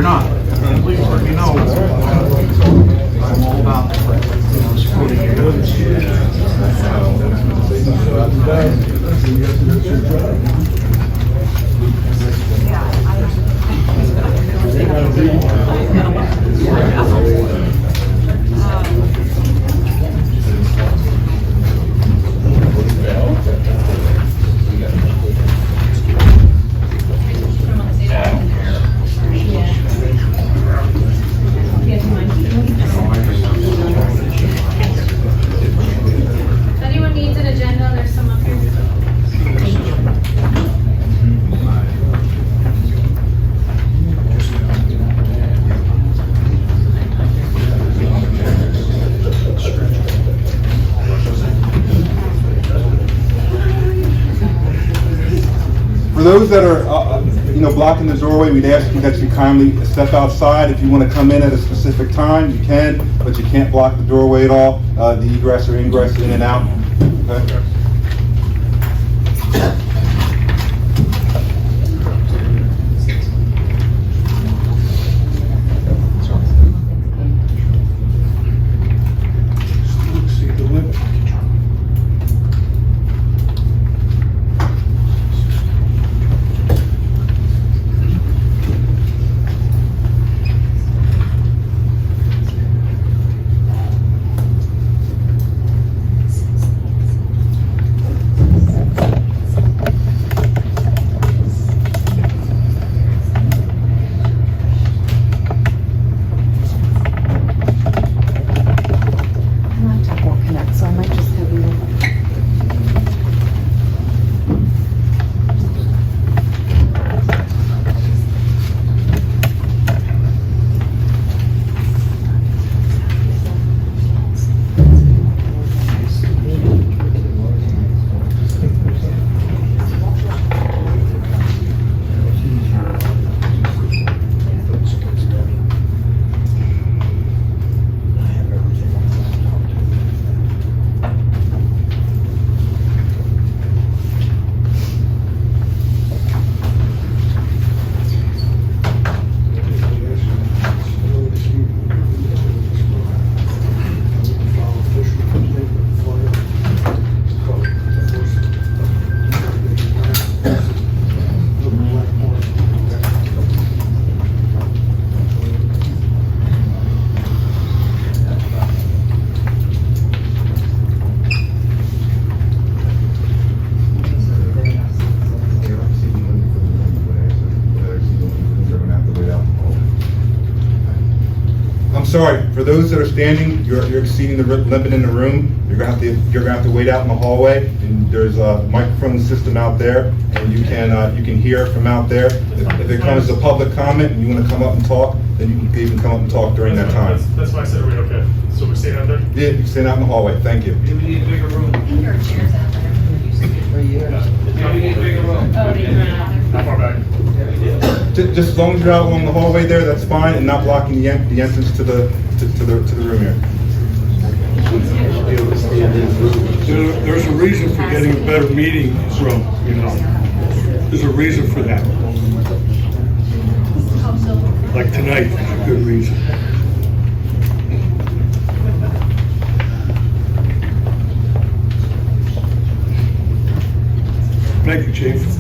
not, please let me know. I'm all about supporting you If anyone needs an agenda, there's some up here. For those that are, blocking the doorway, we'd ask you that you kindly step outside. If you want to come in at a specific time, you can, but you can't block the doorway at all, the egress or ingress in and out. Okay? Sorry, for those that are standing, you're exceeding the limit in the room. You're gonna have to wait out in the hallway, and there's a microphone system out there, and you can hear from out there. If it comes to public comment and you want to come up and talk, then you can come up and talk during that time. That's why I said, are we okay? So we're staying out there? Yeah, you can stand out in the hallway. Thank you. We need a bigger room. There are chairs out there. We need a bigger room. Oh, they ran out there. How far back? Just as long as you're out along the hallway there, that's fine, and not blocking the entrance to the room here. There's a reason for getting a better meeting room, There's a reason for that. Like tonight, is a good reason. Thank you, Chief.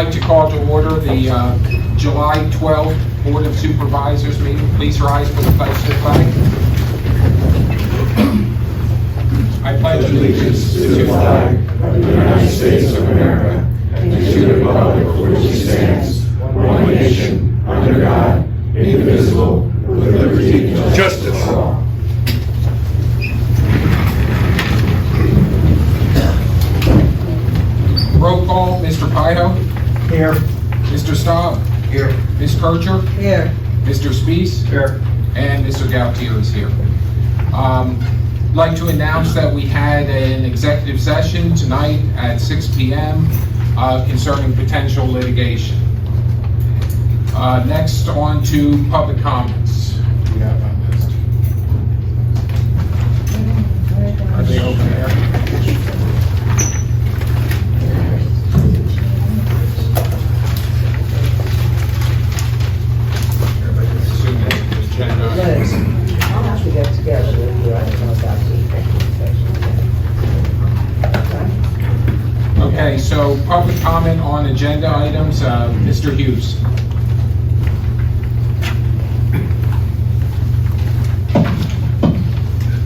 like to call to order the July 12th Board of Supervisors meeting. Please rise for the pledge to the flag. I pledge allegiance to the flag of the United States of America and to the republic for which it stands, one nation, under God, indivisible, with liberty and Justice. for all. Roll call, Mr. Pio. Here. Mr. Staub. Here. Ms. Kircher. Here. Mr. Spees. Here. And Mr. Gautier is here. I'd like to announce that we had an executive session tonight at 6 p.m. Concerning potential litigation. Next, on to public comments. We have that list. Are they open there? Everybody's assuming the agenda. I'll have to get together with you, I don't know about the executive session. Okay, so public comment on agenda items, Mr. Hughes.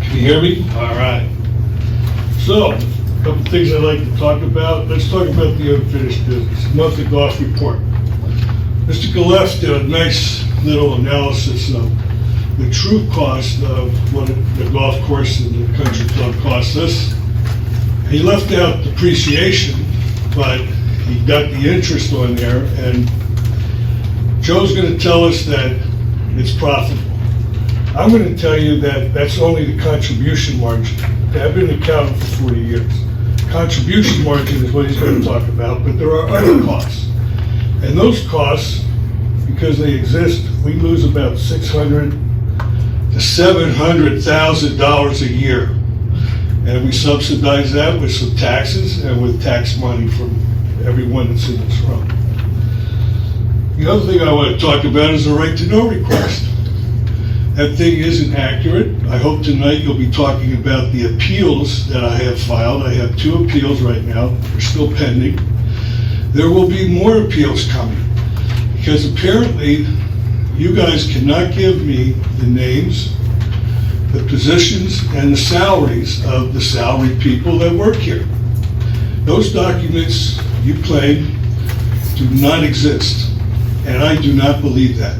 Can you hear me? All right. So, a couple things I'd like to talk about. Let's talk about the unfinished business, monthly golf report. Mr. Galef did a nice little analysis of the true cost of what the golf course and the country club costs us. He left out depreciation, but he got the interest on there, and Joe's going to tell us that it's profitable. I'm going to tell you that that's only the contribution margin. I've been accounting for 40 years. Contribution margin is what he's going to talk about, but there are other costs. And those costs, because they exist, we lose about $600,000 to $700,000 a year. And we subsidize that with some taxes and with tax money from everyone that's in this room. The other thing I want to talk about is the right to know request. That thing isn't accurate. I hope tonight you'll be talking about the appeals that I have filed. I have 2 appeals right now. They're still pending. There will be more appeals coming because apparently you guys cannot give me the names, the positions, and the salaries of the salaried people that work here. Those documents you claim do not exist, and I do not believe that.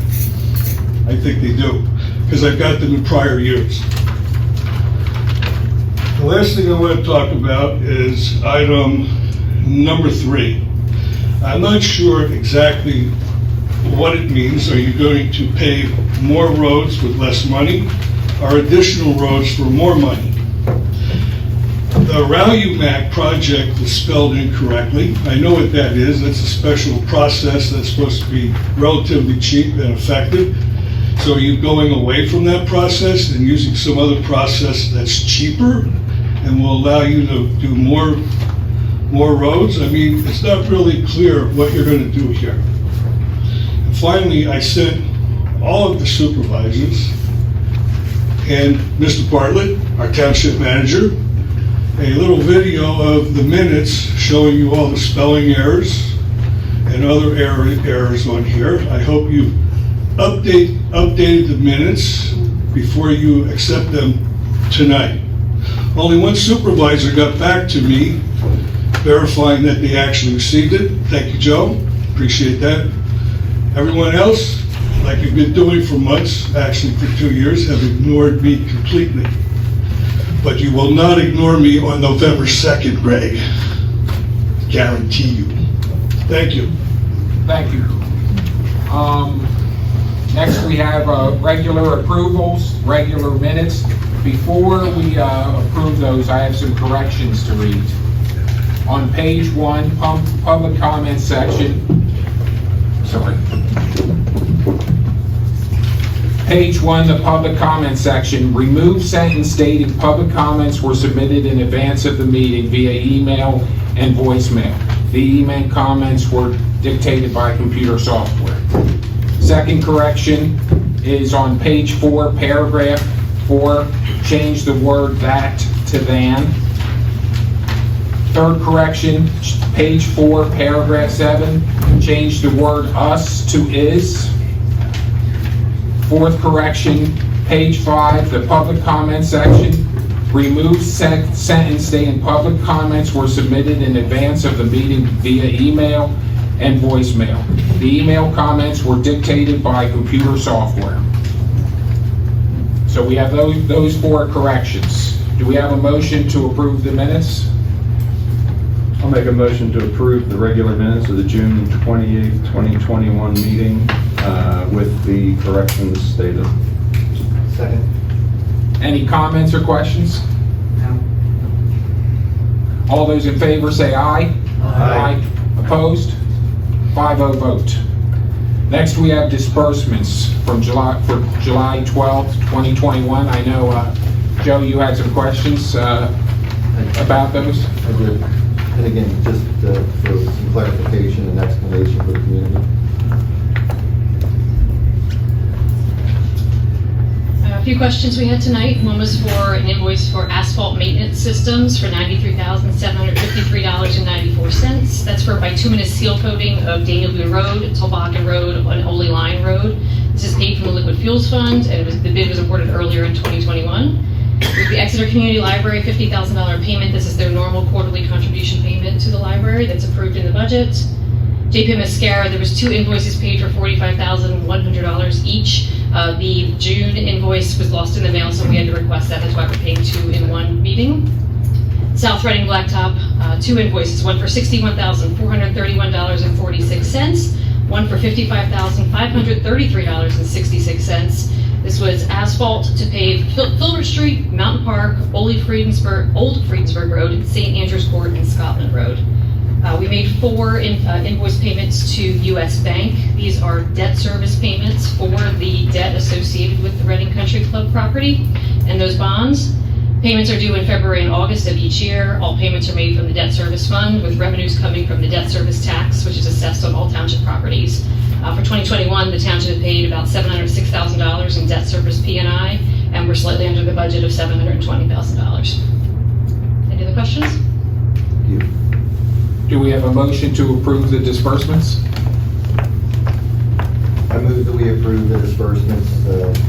I think they do, because I've got them in prior years. The last thing I want to talk about is item number 3. I'm not sure exactly what it means. Are you going to pave more roads with less money or additional roads for more money? The RALUMAC project is spelled incorrectly. I know what that is. That's a special process that's supposed to be relatively cheap and effective. So are you going away from that process and using some other process that's cheaper and will allow you to do more roads? I mean, it's not really clear what you're going to do here. And finally, I sent all of the supervisors and Mr. Bartlett, our township manager, a little video of the minutes showing you all the spelling errors and other errors on here. I hope you updated the minutes before you accept them tonight. Only one supervisor got back to me verifying that they actually received it. Thank you, Joe. Appreciate that. Everyone else, like you've been doing for months, actually for 2 years, have ignored me completely. But you will not ignore me on November 2nd, Greg. Guarantee you. Thank you. Thank you. Next, we have regular approvals, regular minutes. Before we approve those, I have some corrections to read. On page 1, public comment section. Sorry. Page 1, the public comment section. Remove sentence stating public comments were submitted in advance of the meeting via email and voicemail. The email comments were dictated by computer software. Second correction is on page 4, paragraph 4. Change the word that to than. Third correction, page 4, paragraph 7, change the word us to is. Fourth correction, page 5, the public comment section, remove sentence stating public comments were submitted in advance of the meeting via email and voicemail. The email comments were dictated by computer software. So we have those 4 corrections. Do we have a motion to approve the minutes? I'll make a motion to approve the regular minutes of the June 28th, 2021 meeting with the corrections stated. Second. Any comments or questions? No. All those in favor say aye. Aye. Opposed? 5-0 vote. Next, we have disbursements for July 12th, 2021. I know, Joe, you had some questions about those? I did. And again, just for some clarification and explanation for the community. A few questions we had tonight. One was for an invoice for asphalt maintenance systems for $93,753.94. That's for bituminous seal coating of Daniel Boone Road, Tolbacan Road, and Ole Line Road. This is paid from the Liquid Fuels Fund, and the bid was awarded earlier in 2021. With the Exeter Community Library $50,000 payment, this is their normal quarterly contribution payment to the library that's approved in the budget. JP Mascara, there was 2 invoices paid for $45,100 each. The June invoice was lost in the mail, so we had to request that. That's why we're paying 2 in one meeting. South Reading Blacktop, 2 invoices, one for $61,431.46, one for $55,533.66. This was asphalt to pave Filbert Street, Mountain Park, Old Friedensburg Road, St. Andrews Court, and Scotland Road. We made 4 invoice payments to U.S. Bank. These are debt service payments for the debt associated with the Reading Country Club property and those bonds. Payments are due in February and August of each year. All payments are made from the debt service fund, with revenues coming from the debt service tax, which is assessed on all township properties. For 2021, the township paid about $706,000 in debt service P&I, and we're slightly under the budget of $720,000. Any other questions? Thank you. Do we have a motion to approve the disbursements? I move that we approve the disbursements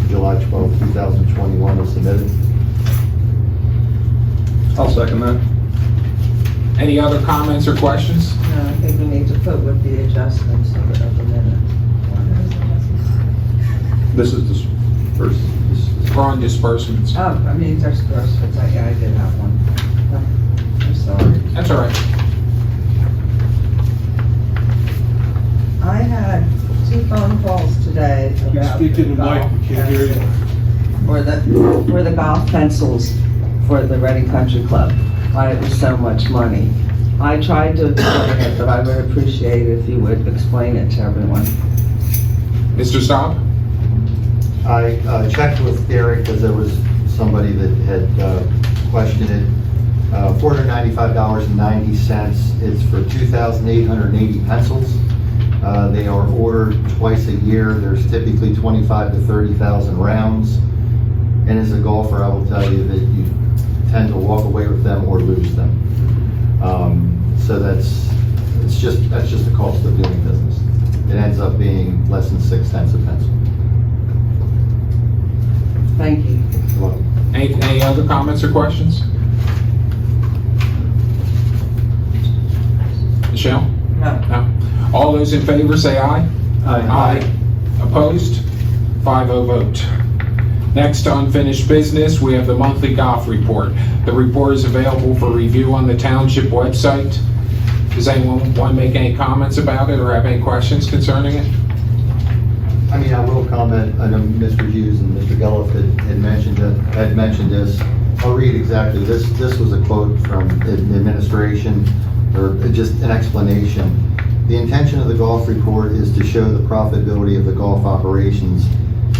July 12th, 2021 as submitted. I'll second that. Any other comments or questions? No, I think we need to put with the adjustments of the minute. This is dispersed. We're on disbursements. Oh, I mean, there's disbursements. Yeah, I did have one. I'm sorry. That's all right. I had 2 phone calls today about Speak in the mic, we can't hear you. for the golf pencils for the Reading Country Club. Why it was so much money. I tried to explain it, but I would appreciate it if you would explain it to everyone. Mr. Staub? I checked with Derek because there was somebody that had questioned it. $495.90. It's for 2,880 pencils. They are ordered twice a year. There's typically 25 to 30,000 rounds. And as a golfer, I will tell you that you tend to walk away with them or lose them. So that's just the cost of doing business. It ends up being less than 6 cents a pencil. Thank you. You're welcome. Any other comments or questions? Michelle? No. No? All those in favor say aye. Aye. Opposed? 5-0 vote. Next, unfinished business, we have the monthly golf report. The report is available for review on the township website. Does anyone want to make any comments about it or have any questions concerning it? I mean, I will comment. I know Mr. Hughes and Mr. Gelliff had mentioned this. I'll read exactly. This was a quote from the administration, or just an explanation. The intention of the golf report is to show the profitability of the golf operations.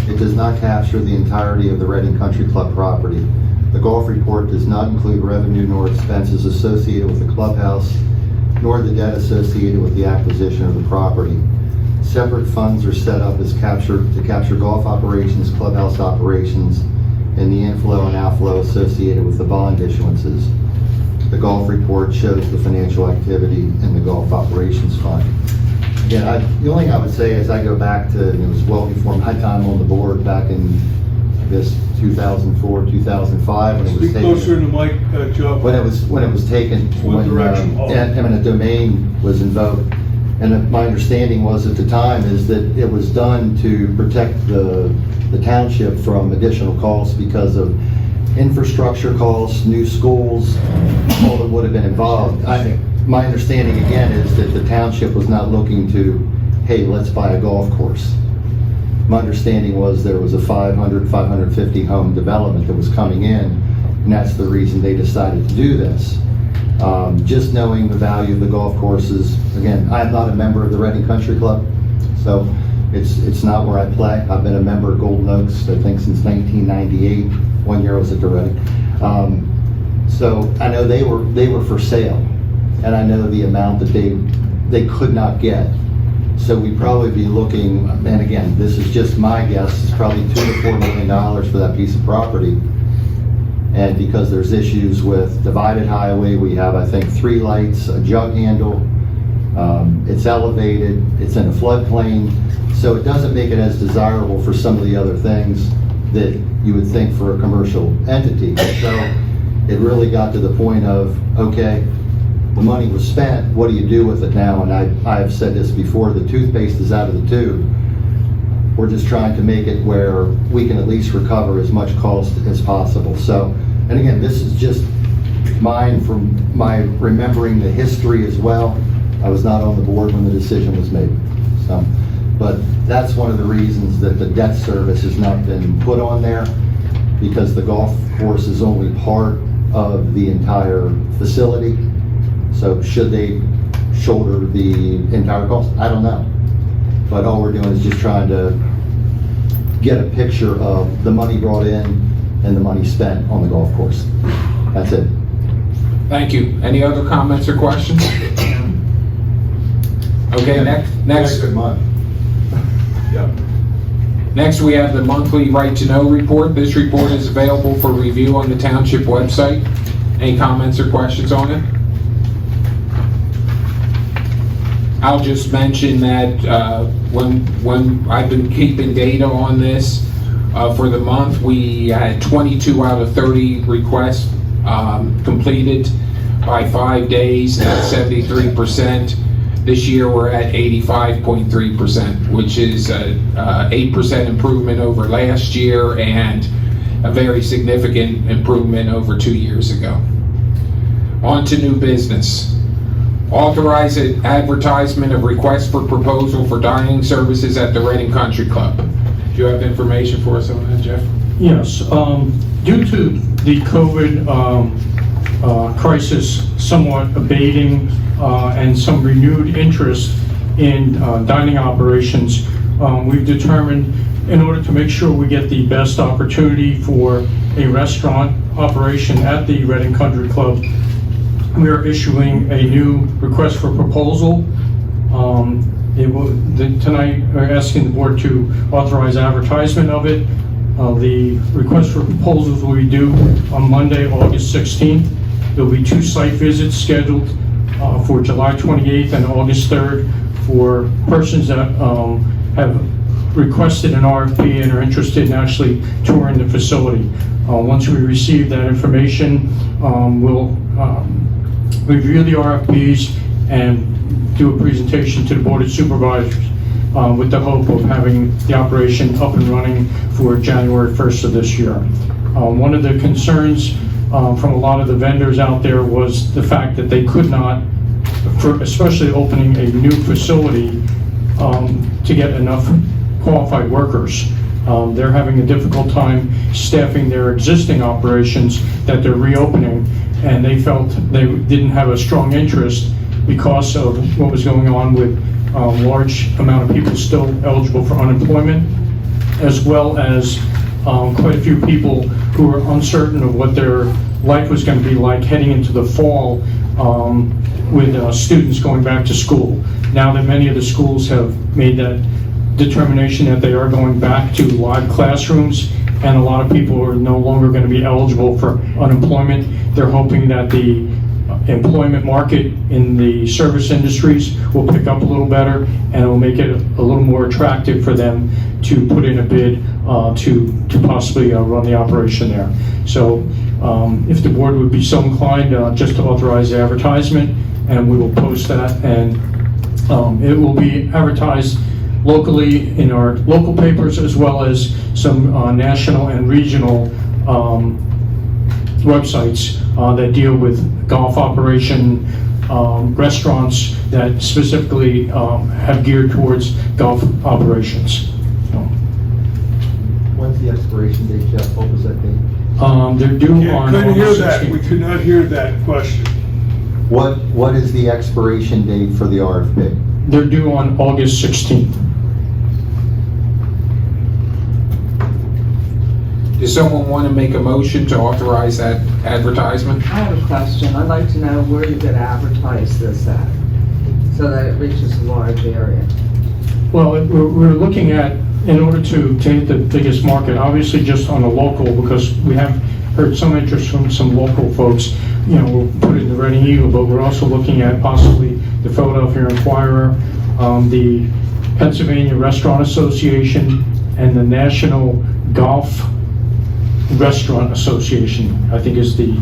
It does not capture the entirety of the Reading Country Club property. The golf report does not include revenue nor expenses associated with the clubhouse, nor the debt associated with the acquisition of the property. Separate funds are set up to capture golf operations, clubhouse operations, and the inflow and outflow associated with the bond issuances. the golf report shows the financial activity in the golf operations fund. Again, the only thing I would say is I go back to, and it was well before my time on the board back in, I guess, 2004, 2005, when it was Speak taken. closer to the mic, Joe. When it was taken, One direction. eminent domain was invoked. And my understanding was at the time is that it was done to protect the township from additional costs because of infrastructure costs, new schools, all that would have been involved. My understanding again is that the township was not looking to, hey, let's buy a golf course. My understanding was there was a 500, 550 home development that was coming in, and that's the reason they decided to do this. Just knowing the value of the golf courses, again, I'm not a member of the Reading Country Club, so it's not where I play. I've been a member of Golden Oaks, I think, since 1998. 1 year I was at the Reading. So I know they were for sale, and I know the amount that they could not get. So we'd probably be looking, and again, this is just my guess, it's probably $2 to $4 million for that piece of property. And because there's issues with divided highway, we have, I think, 3 lights, a jug handle, it's elevated, it's in a floodplain, so it doesn't make it as desirable for some of the other things that you would think for a commercial entity. So it really got to the point of, okay, the money was spent, what do you do with it now? And I have said this before, the toothpaste is out of the tube. We're just trying to make it where we can at least recover as much cost as possible. So, and again, this is just mine from my remembering the history as well. I was not on the board when the decision was made. So, but that's one of the reasons that the debt service has not been put on there, because the golf course is only part of the entire facility. So should they shoulder the entire cost? I don't know. But all we're doing is just trying to get a picture of the money brought in and the money spent on the golf course. That's it. Thank you. Any other comments or questions? Okay, next. Good month. Next, we have the monthly Right to Know report. This report is available for review on the township website. Any comments or questions on it? I'll just mention that when I've been keeping data on this, for the month, we had 22 out of 30 requests completed by 5 days, that's 73%. This year, we're at 85.3%, which is a 8% improvement over last year and a very significant improvement over 2 years ago. On to new business. Authorize an advertisement of request for proposal for dining services at the Reading Country Club. Do you have information for us on that, Jeff? Yes, due to the COVID crisis somewhat abating and some renewed interest in dining operations, we've determined in order to make sure we get the best opportunity for a restaurant operation at the Reading Country Club, we are issuing a new request for proposal. Tonight, we're asking the board to authorize advertisement of it. The request for proposals will be due on Monday, August 16th. There will be 2 site visits scheduled for July 28th and August 3rd for persons that have requested an RFP and are interested in actually touring the facility. Once we receive that information, we'll review the RFPs and do a presentation to the Board of Supervisors with the hope of having the operation up and running for January 1st of this year. One of the concerns from a lot of the vendors out there was the fact that they could not, especially opening a new facility, to get enough qualified workers. They're having a difficult time staffing their existing operations that they're reopening, and they felt they didn't have a strong interest because of what was going on with a large amount of people still eligible for unemployment, as well as quite a few people who were uncertain of what their life was going to be like heading into the fall with students going back to school. Now that many of the schools have made that determination that they are going back to live classrooms, and a lot of people are no longer going to be eligible for unemployment, they're hoping that the employment market in the service industries will pick up a little better, and it will make it a little more attractive for them to put in a bid to possibly run the operation there. So if the board would be so inclined, just to authorize the advertisement, and we will post that, and it will be advertised locally in our local papers, as well as some national and regional websites that deal with golf operation, restaurants that specifically have geared towards golf operations. When's the expiration date, Jeff? What was that date? They're due Yeah, on couldn't hear August that, 16th. we could not hear that question. What is the expiration date for the RFP? They're due on August 16th. Does someone want to make a motion to authorize that advertisement? I have a question. I'd like to know where you're gonna advertise this at, so that it reaches a large area. Well, we're looking at, in order to hit the biggest market, obviously just on a local, because we have heard some interest from some local folks. You know, we'll put it in the Reading Eagle, but we're also looking at possibly the Philadelphia Inquirer, the Pennsylvania Restaurant Association, and the National Golf Restaurant Association, I think is the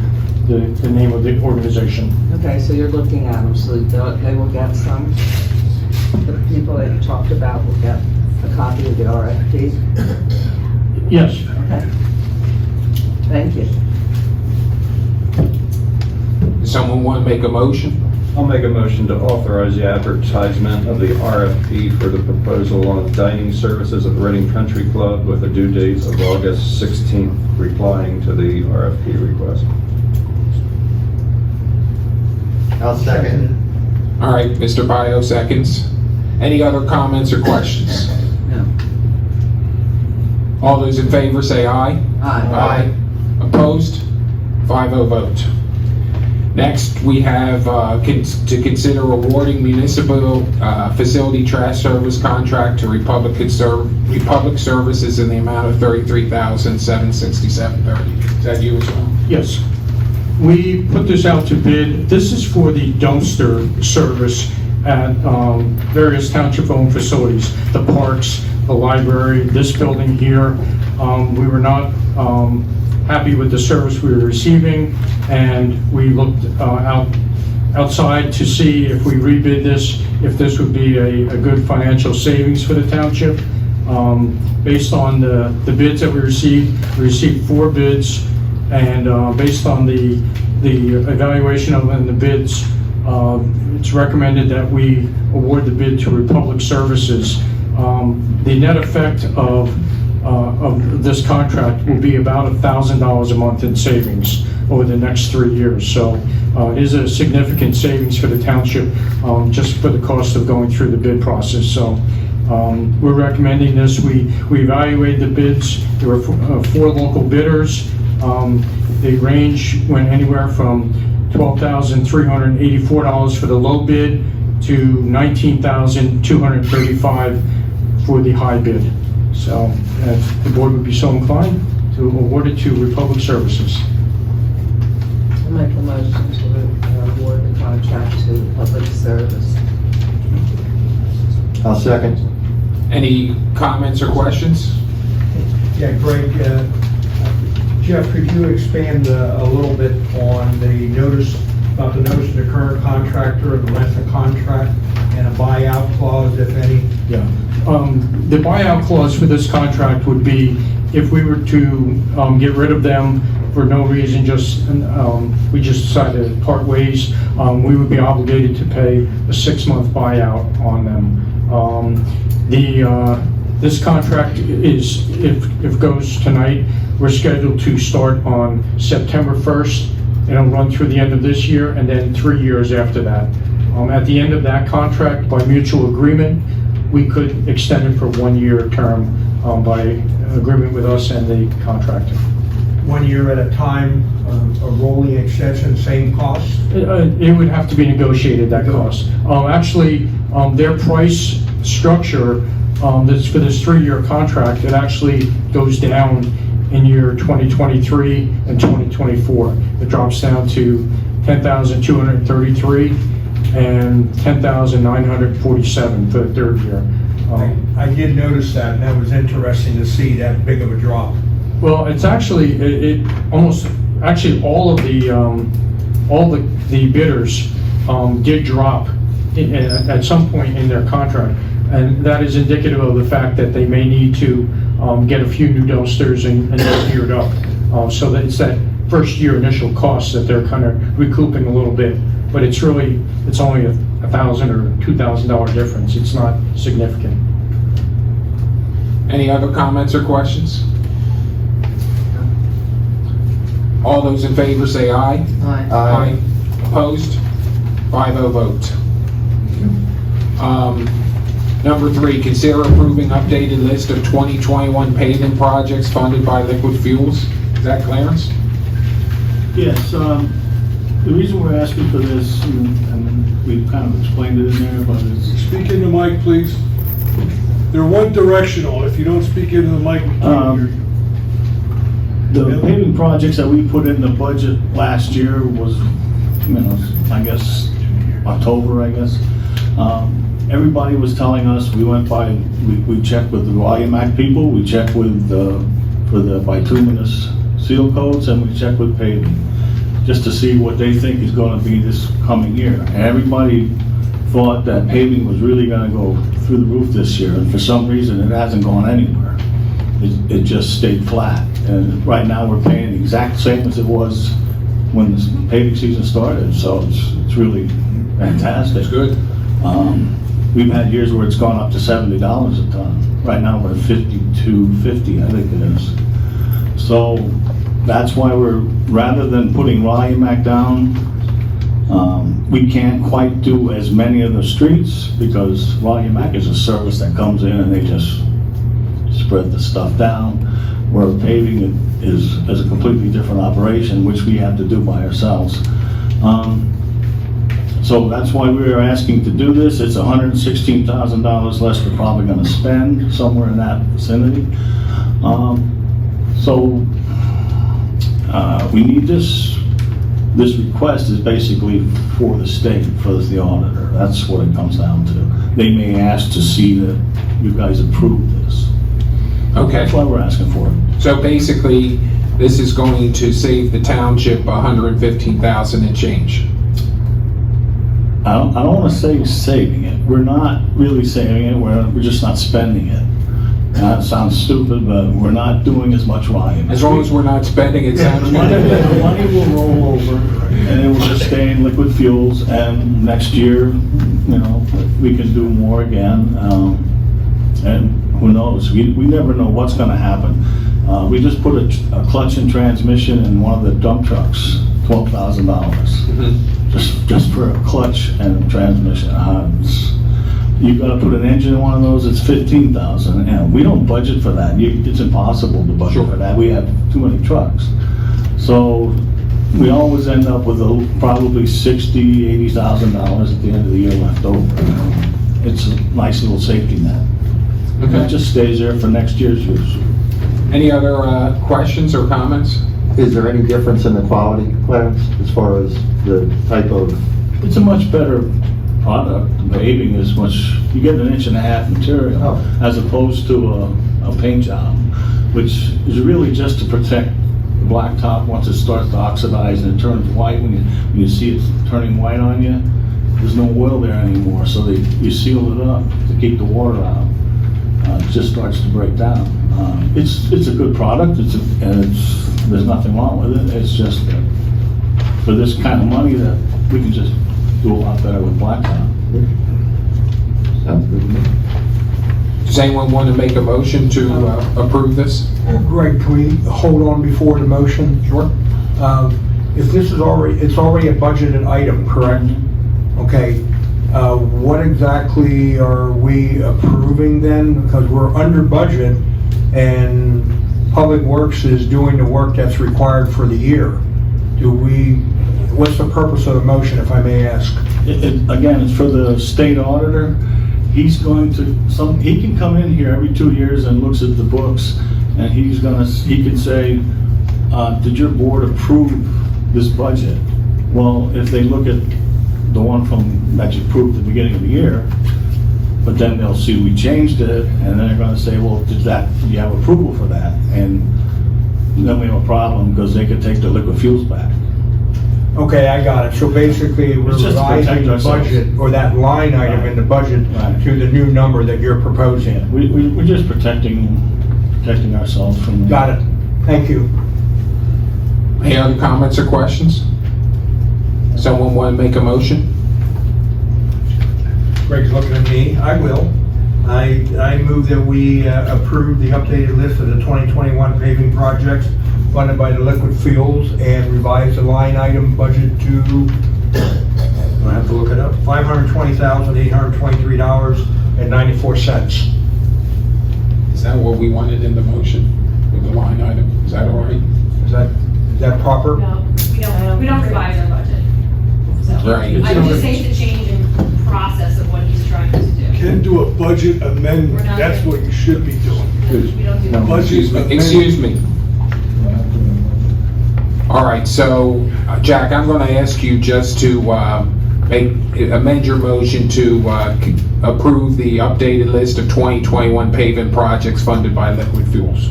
name of the organization. Okay, so you're looking at them, so they will get some, the people that you talked about will get a copy of the RFP? Yes. Okay. Thank you. Does someone want to make a motion? I'll make a motion to authorize the advertisement of the RFP for the proposal on dining services at Reading Country Club with a due date of August 16th, replying to the RFP request. I'll second. All right, Mr. Bio seconds. Any other comments or questions? No. All those in favor say aye. Aye. Opposed? 5-0 vote. Next, we have to consider awarding municipal facility trash service contract to Republic Services in the amount of $33,767.30. Is that you as well? Yes. We put this out to bid. This is for the dumpster service at various township-owned facilities, the parks, the library, this building here. We were not happy with the service we were receiving, and we looked outside to see if we rebid this, if this would be a good financial savings for the township. Based on the bids that we received 4 bids, and based on the evaluation of and the bids, it's recommended that we award the bid to Republic Services. The net effect of this contract will be about $1,000 a month in savings over the next 3 years. So it is a significant savings for the township, just for the cost of going through the bid process. So we're recommending this. We evaluated the bids. There were 4 local bidders. They went anywhere from $12,384 for the low bid to $19,235 for the high bid. So if the board would be so inclined to award it to Republic Services. I'll make a motion to award the contract to Public Service. I'll second. Any comments or questions? Yeah, Greg, Jeff, could you expand a little bit on the notice, about the notice of the current contractor, the length of contract, and a buyout clause, if any? Yeah. The buyout clause for this contract would be if we were to get rid of them for no reason, we just decided to part ways, we would be obligated to pay a 6-month buyout on them. This contract is, if it goes tonight, we're scheduled to start on September 1st, and it'll run through the end of this year, and then 3 years after that. At the end of that contract, by mutual agreement, we could extend it for 1-year term by agreement with us and the contractor. 1 year at a time, a rolling extension, same cost? It would have to be negotiated, that cost. Actually, their price structure, that's for this 3-year contract, it actually goes down in year 2023 and 2024. It drops down to $10,233, and $10,947 for the third year. I did notice that, and that was interesting to see that big of a drop. Well, it's actually, it almost, actually, all the bidders did drop at some point in their contract. And that is indicative of the fact that they may need to get a few new dumpsters and get geared up. So that it's that first year initial cost that they're kind of recouping a little bit. But it's only a $1,000 or $2,000 difference. It's not significant. Any other comments or questions? All those in favor say aye. Aye. Opposed? 5-0 vote. Number 3, consider approving updated list of 2021 paving projects funded by Liquid Fuels. Is that Clarence? Yes, the reason we're asking for this, and we've kind of explained it in there, but it's, Speak into the mic, please. They're one directional. If you don't speak into the mic, we can't hear you. the paving projects that we put in the budget last year was, I guess, October, I guess. Everybody was telling us, we went by, we checked with the Volumac people, we checked with, for the bituminous seal coats, and we checked with paving, just to see what they think is gonna be this coming year. And everybody thought that paving was really gonna go through the roof this year, and for some reason, it hasn't gone anywhere. It just stayed flat. And right now, we're paying the exact same as it was when the paving season started, so it's really fantastic. That's good. We've had years where it's gone up to $70 a ton. Right now, we're at $52.50, I think it is. So that's why rather than putting Volumac down, we can't quite do as many of the streets because Volumac is a service that comes in and they just spread the stuff down, where paving is a completely different operation, which we have to do by ourselves. So that's why we are asking to do this. It's $116,000 less we're probably gonna spend, somewhere in that vicinity. We need this request is basically for the state, for the auditor. That's what it comes down to. They may ask to see that you guys approve this. Okay. That's why we're asking for it. So basically, this is going to save the township $115,000 and change. I don't want to say saving it. We're not really saving it. We're just not spending it. That sounds stupid, but we're not doing as much volume. As long as we're not spending it, sounds The money will roll over, and it will just stay in Liquid Fuels. And next year, we can do more again. And who knows? We never know what's going to happen. We just put a clutch and transmission in one of the dump trucks, $12,000. Just for a clutch and transmission. You got to put an engine in one of those, it's $15,000, and we don't budget for that. It's impossible to budget for that. We have too many trucks. So we always end up with probably $60,000, $80,000 at the end of the year left over. It's a nice little safety net. Okay. It just stays there for next year's use. Any other questions or comments? Is there any difference in the quality, Clarence, as far as the type of? It's a much better product. The paving is you get an 1.5 inch material as opposed to a paint job, which is really just to protect the blacktop once it starts to oxidize and it turns white. When you see it turning white on you, there's no oil there anymore, so you seal it up to keep the water out. It just starts to break down. It's a good product, there's nothing wrong with it. It's just that for this kind of money that we can just do a lot better with blacktop. Sounds good to me. Does anyone want to make a motion to approve this? Greg, can we hold on before the motion? Sure. If this is it's already a budgeted item, correct? Okay. What exactly are we approving then? Because we're under budget and Public Works is doing the work that's required for the year. What's the purpose of the motion, if I may ask? Again, it's for the state auditor. He can come in here every 2 years and looks at the books, and he can say, did your board approve this budget? Well, if they look at the one that you approved at the beginning of the year, but then they'll see we changed it, and then they're gonna say, well, do you have approval for that? And then we have a problem, because they could take the liquid fuels back. Okay, I got it. So basically, we're It's just to protect revising the ourselves. budget, or that line item in the budget Right. to the new number that you're proposing. We're just protecting ourselves from. Got it. Thank you. Any other comments or questions? Someone want to make a motion? Greg's looking at me. I will. I move that we approve the updated list of the 2021 paving projects funded by the liquid fuels and revise the line item budget to, I have to look it up, $520,823.94. Is that what we wanted in the motion, with the line item? Is that all right? Is that proper? No, we don't revise our budget. So, Right. I would just say it's a change in process of what he's trying to do. Can do a budget amendment, We're not that's gonna- what you should be doing. We don't do that. Budget amendment. Excuse me. All right, so, Jack, I'm going to ask you just to amend your motion to approve the updated list of 2021 paving projects funded by liquid fuels.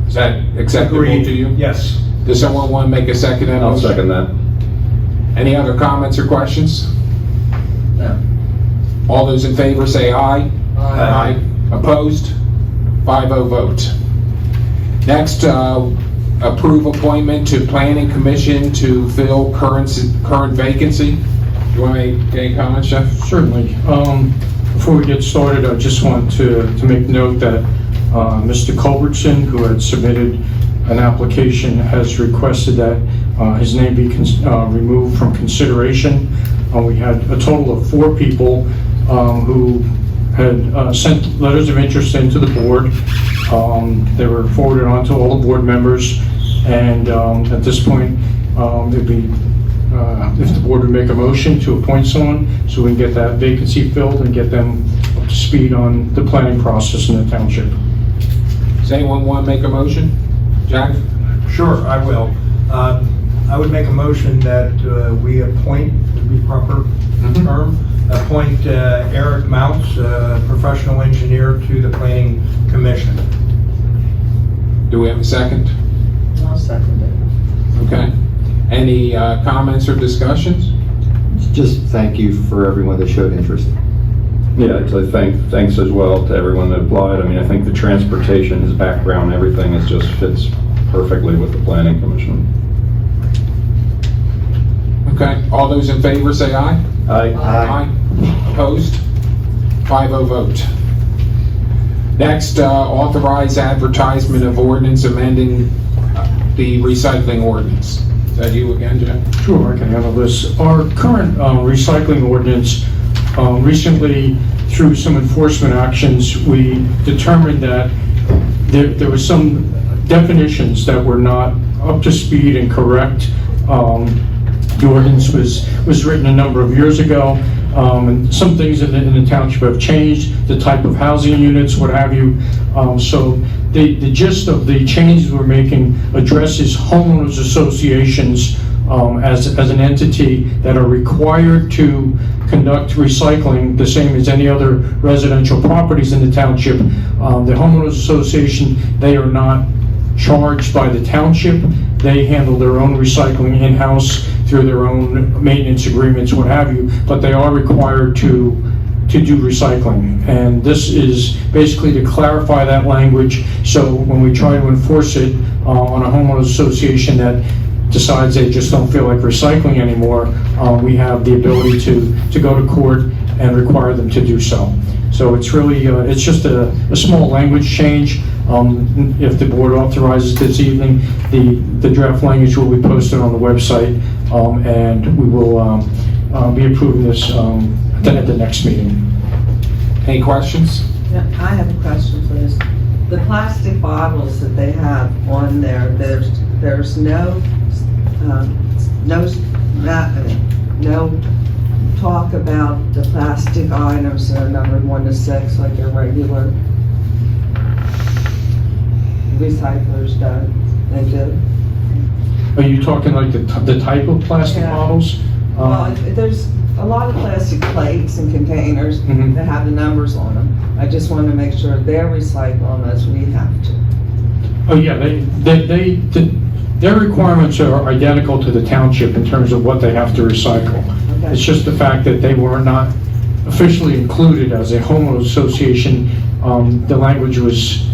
Is that acceptable Agreed. to you? Yes. Does someone want to make a second to that I'll motion? second that. Any other comments or questions? No. All those in favor say aye. Aye. Opposed? 5-0 vote. Next, approve appointment to Planning Commission to fill current vacancy. Do you want to make any comments, Jeff? Certainly. Before we get started, I just want to make note that Mr. Culbertson, who had submitted an application, has requested that his name be removed from consideration. We had a total of 4 people who had sent letters of interest into the board. They were forwarded on to all the board members, and at this point, it'd be if the board would make a motion to appoint someone so we can get that vacancy filled and get them up to speed on the planning process in the township. Does anyone want to make a motion? Jack? Sure, I will. I would make a motion that we appoint, would be proper term, appoint Eric Mounts, professional engineer, to the Planning Commission. Do we have a second? I'll second it. Okay. Any comments or discussions? Just thank you for everyone that showed interest. Yeah, so thanks as well to everyone that applied. I mean, I think the transportation, his background, everything just fits perfectly with the planning commission. Okay. All those in favor say aye. Aye. Opposed? 5-0 vote. Next, authorize advertisement of ordinance amending the recycling ordinance. Is that you again, Jeff? Sure, I can handle this. Our current recycling ordinance, recently, through some enforcement actions, we determined that there were some definitions that were not up to speed and correct. The ordinance was written a number of years ago, and some things in the township have changed, the type of housing units, what have you. So the gist of the changes we're making addresses homeowners associations as an entity that are required to conduct recycling the same as any other residential properties in the township. The homeowners association, they are not charged by the township. They handle their own recycling in-house through their own maintenance agreements, what have you, but they are required to do recycling. And this is basically to clarify that language, so when we try to enforce it on a homeowners association that decides they just don't feel like recycling anymore, we have the ability to go to court and require them to do so. So it's really, it's just a small language change. If the board authorizes this evening, the draft language will be posted on the website, and we will be approving this at the next meeting. Any questions? Yeah, I have a question, please. The plastic bottles that they have on there, there's no talk about the plastic items that are numbered 1 to 6 like your regular recyclers do. They do. Are you talking like the type of plastic Yeah. bottles? Well, there's a lot of plastic plates and containers Mhm. that have the numbers on them. I just want to make sure they're recycling as we have to. Oh, yeah, their requirements are identical to the township in terms of what they have to recycle. Okay. It's just the fact that they were not officially included as a homeowners association. The language was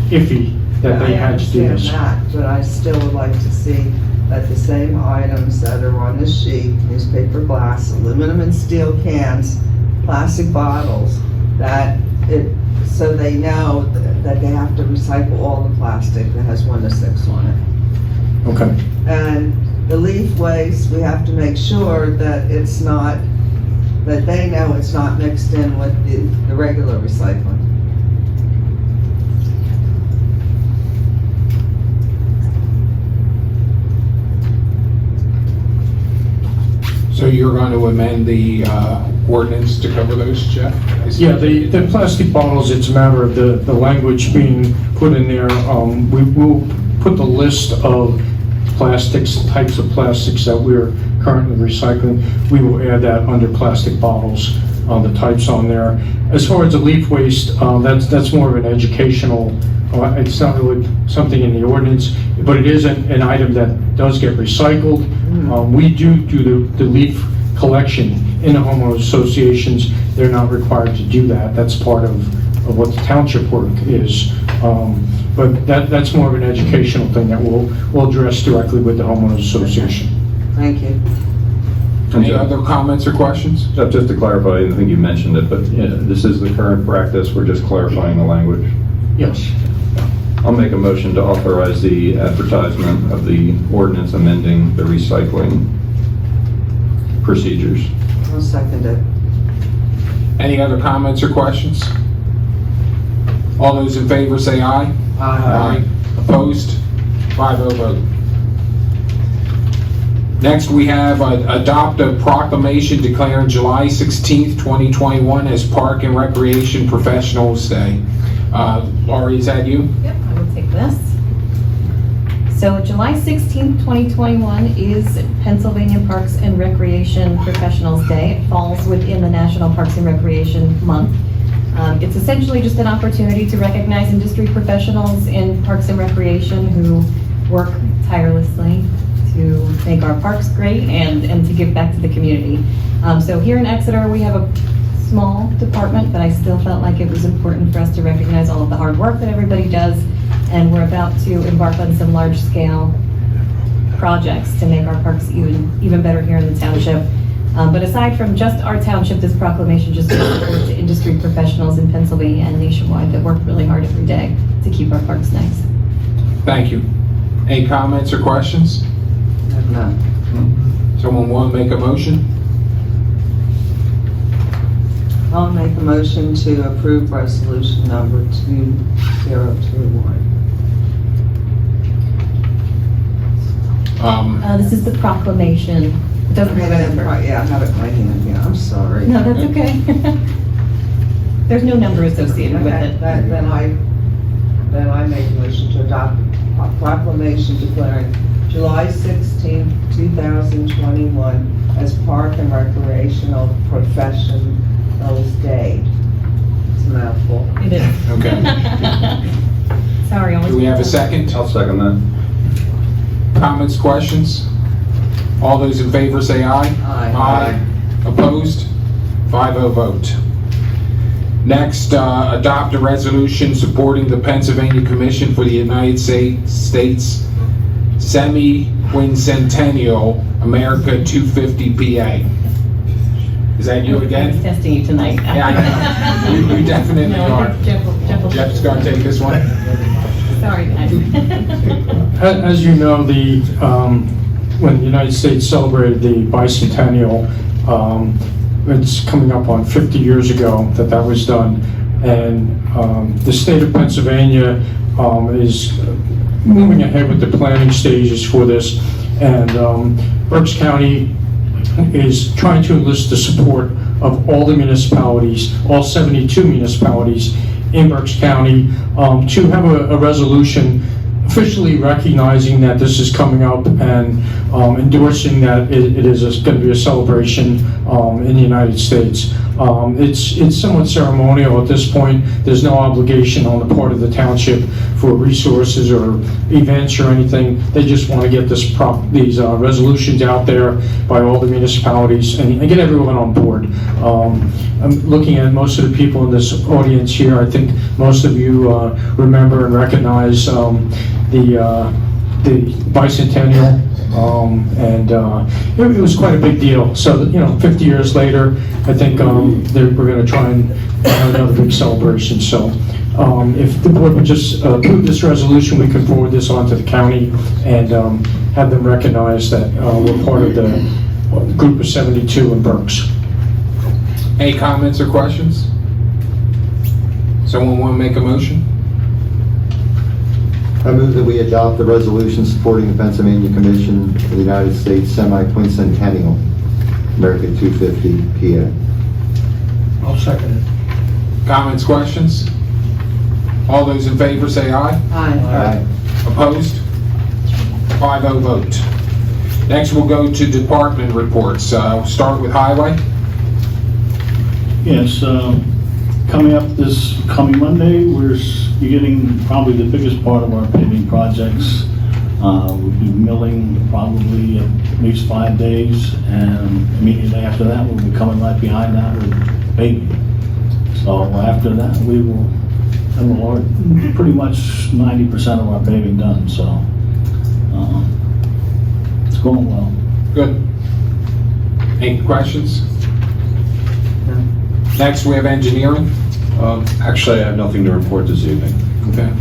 iffy that they had to do I this. understand that, but I still would like to see that the same items that are on this sheet, newspaper glass, aluminum and steel cans, plastic bottles, that it, so they know that they have to recycle all the plastic that has 1 to 6 on it. Okay. And the leaf waste, we have to make sure that it's not, that they know it's not mixed in with the regular recycling. So you're going to amend the ordinance to cover those, Jeff? Yeah, the plastic bottles, it's a matter of the language being put in there. We will put the list of plastics, types of plastics that we're currently recycling. We will add that under plastic bottles, the types on there. As far as the leaf waste, that's more of an educational, it's not really something in the ordinance, but it is an item that does get recycled. We do the leaf collection in the homeowners associations. They're not required to do that. That's part of what the township work is. But that's more of an educational thing that we'll address directly with the homeowners association. Thank you. Any other comments or questions? Just to clarify, I think you mentioned it, but this is the current practice, we're just clarifying the language. Yes. I'll make a motion to authorize the advertisement of the ordinance amending the recycling procedures. I'll second it. Any other comments or questions? All those in favor say aye. Aye. Opposed? 5-0 vote. Next, we have adopt a proclamation declaring July 16th, 2021 as Park and Recreation Professionals Day. Laurie, is that you? Yep, I will take this. So July 16th, 2021 is Pennsylvania Parks and Recreation Professionals Day. It falls within the National Parks and Recreation Month. It's essentially just an opportunity to recognize industry professionals in parks and recreation who work tirelessly to make our parks great and to give back to the community. So here in Exeter, we have a small department, but I still felt like it was important for us to recognize all of the hard work that everybody does. And we're about to embark on some large-scale projects to make our parks even better here in the township. But aside from just our township, this proclamation just gives support to industry professionals in Pennsylvania and nationwide that work really hard every day to keep our parks nice. Thank you. Any comments or questions? No. Someone want to make a motion? I'll make a motion to approve resolution number 2021. This is the proclamation. It doesn't have a number. Yeah, I have it in my hand, yeah, I'm sorry. No, that's okay. There's no number associated with Okay, it. then I make a motion to adopt a proclamation declaring July 16, 2021 as Park and Recreational Professionals Day. It's a mouthful. It is. Okay. Sorry. I was- Do we have a second? I'll second that. Comments, questions? All those in favor say aye. Aye. Opposed? 5-0 vote. Next, adopt a resolution supporting the Pennsylvania Commission for the United States Semi-Quincentennial America 250 PA. Is that you I was again? testing you tonight. Yeah, I know. You definitely No, are. Jeff will- Jeff's gonna take this one. Sorry, guys. As you know, when the United States celebrated the bicentennial, it's coming up on 50 years ago that was done. And the state of Pennsylvania is moving ahead with the planning stages for this. And Berks County is trying to enlist the support of all the municipalities, all 72 municipalities in Berks County, to have a resolution officially recognizing that this is coming up and endorsing that it is going to be a celebration in the United States. It's somewhat ceremonial at this point. There's no obligation on the part of the township for resources or events or anything. They just want to get these resolutions out there by all the municipalities and get everyone on board. I'm looking at most of the people in this audience here. I think most of you remember and recognize the bicentennial, and it was quite a big deal. So, 50 years later, I think we're going to try and have another big celebration. So, if the board would just approve this resolution, we can forward this on to the county and have them recognize that we're part of the group of 72 in Berks. Any comments or questions? Someone want to make a motion? I move that we adopt the resolution supporting the Pennsylvania Commission for the United States Semi-Quincentennial, America 250 PA. I'll second it. Comments, questions? All those in favor say aye. Aye. Opposed? 5-0 vote. Next, we'll go to department reports. We'll start with Highway. Yes, coming up this coming Monday, we're beginning probably the biggest part of our paving projects. We'll be milling probably at least 5 days, and immediately after that, we'll be coming right behind that with paving. So after that, we will have pretty much 90% of our paving done, so it's going well. Good. Any questions? Next, we have engineering. Actually, I have nothing to report this evening. Okay.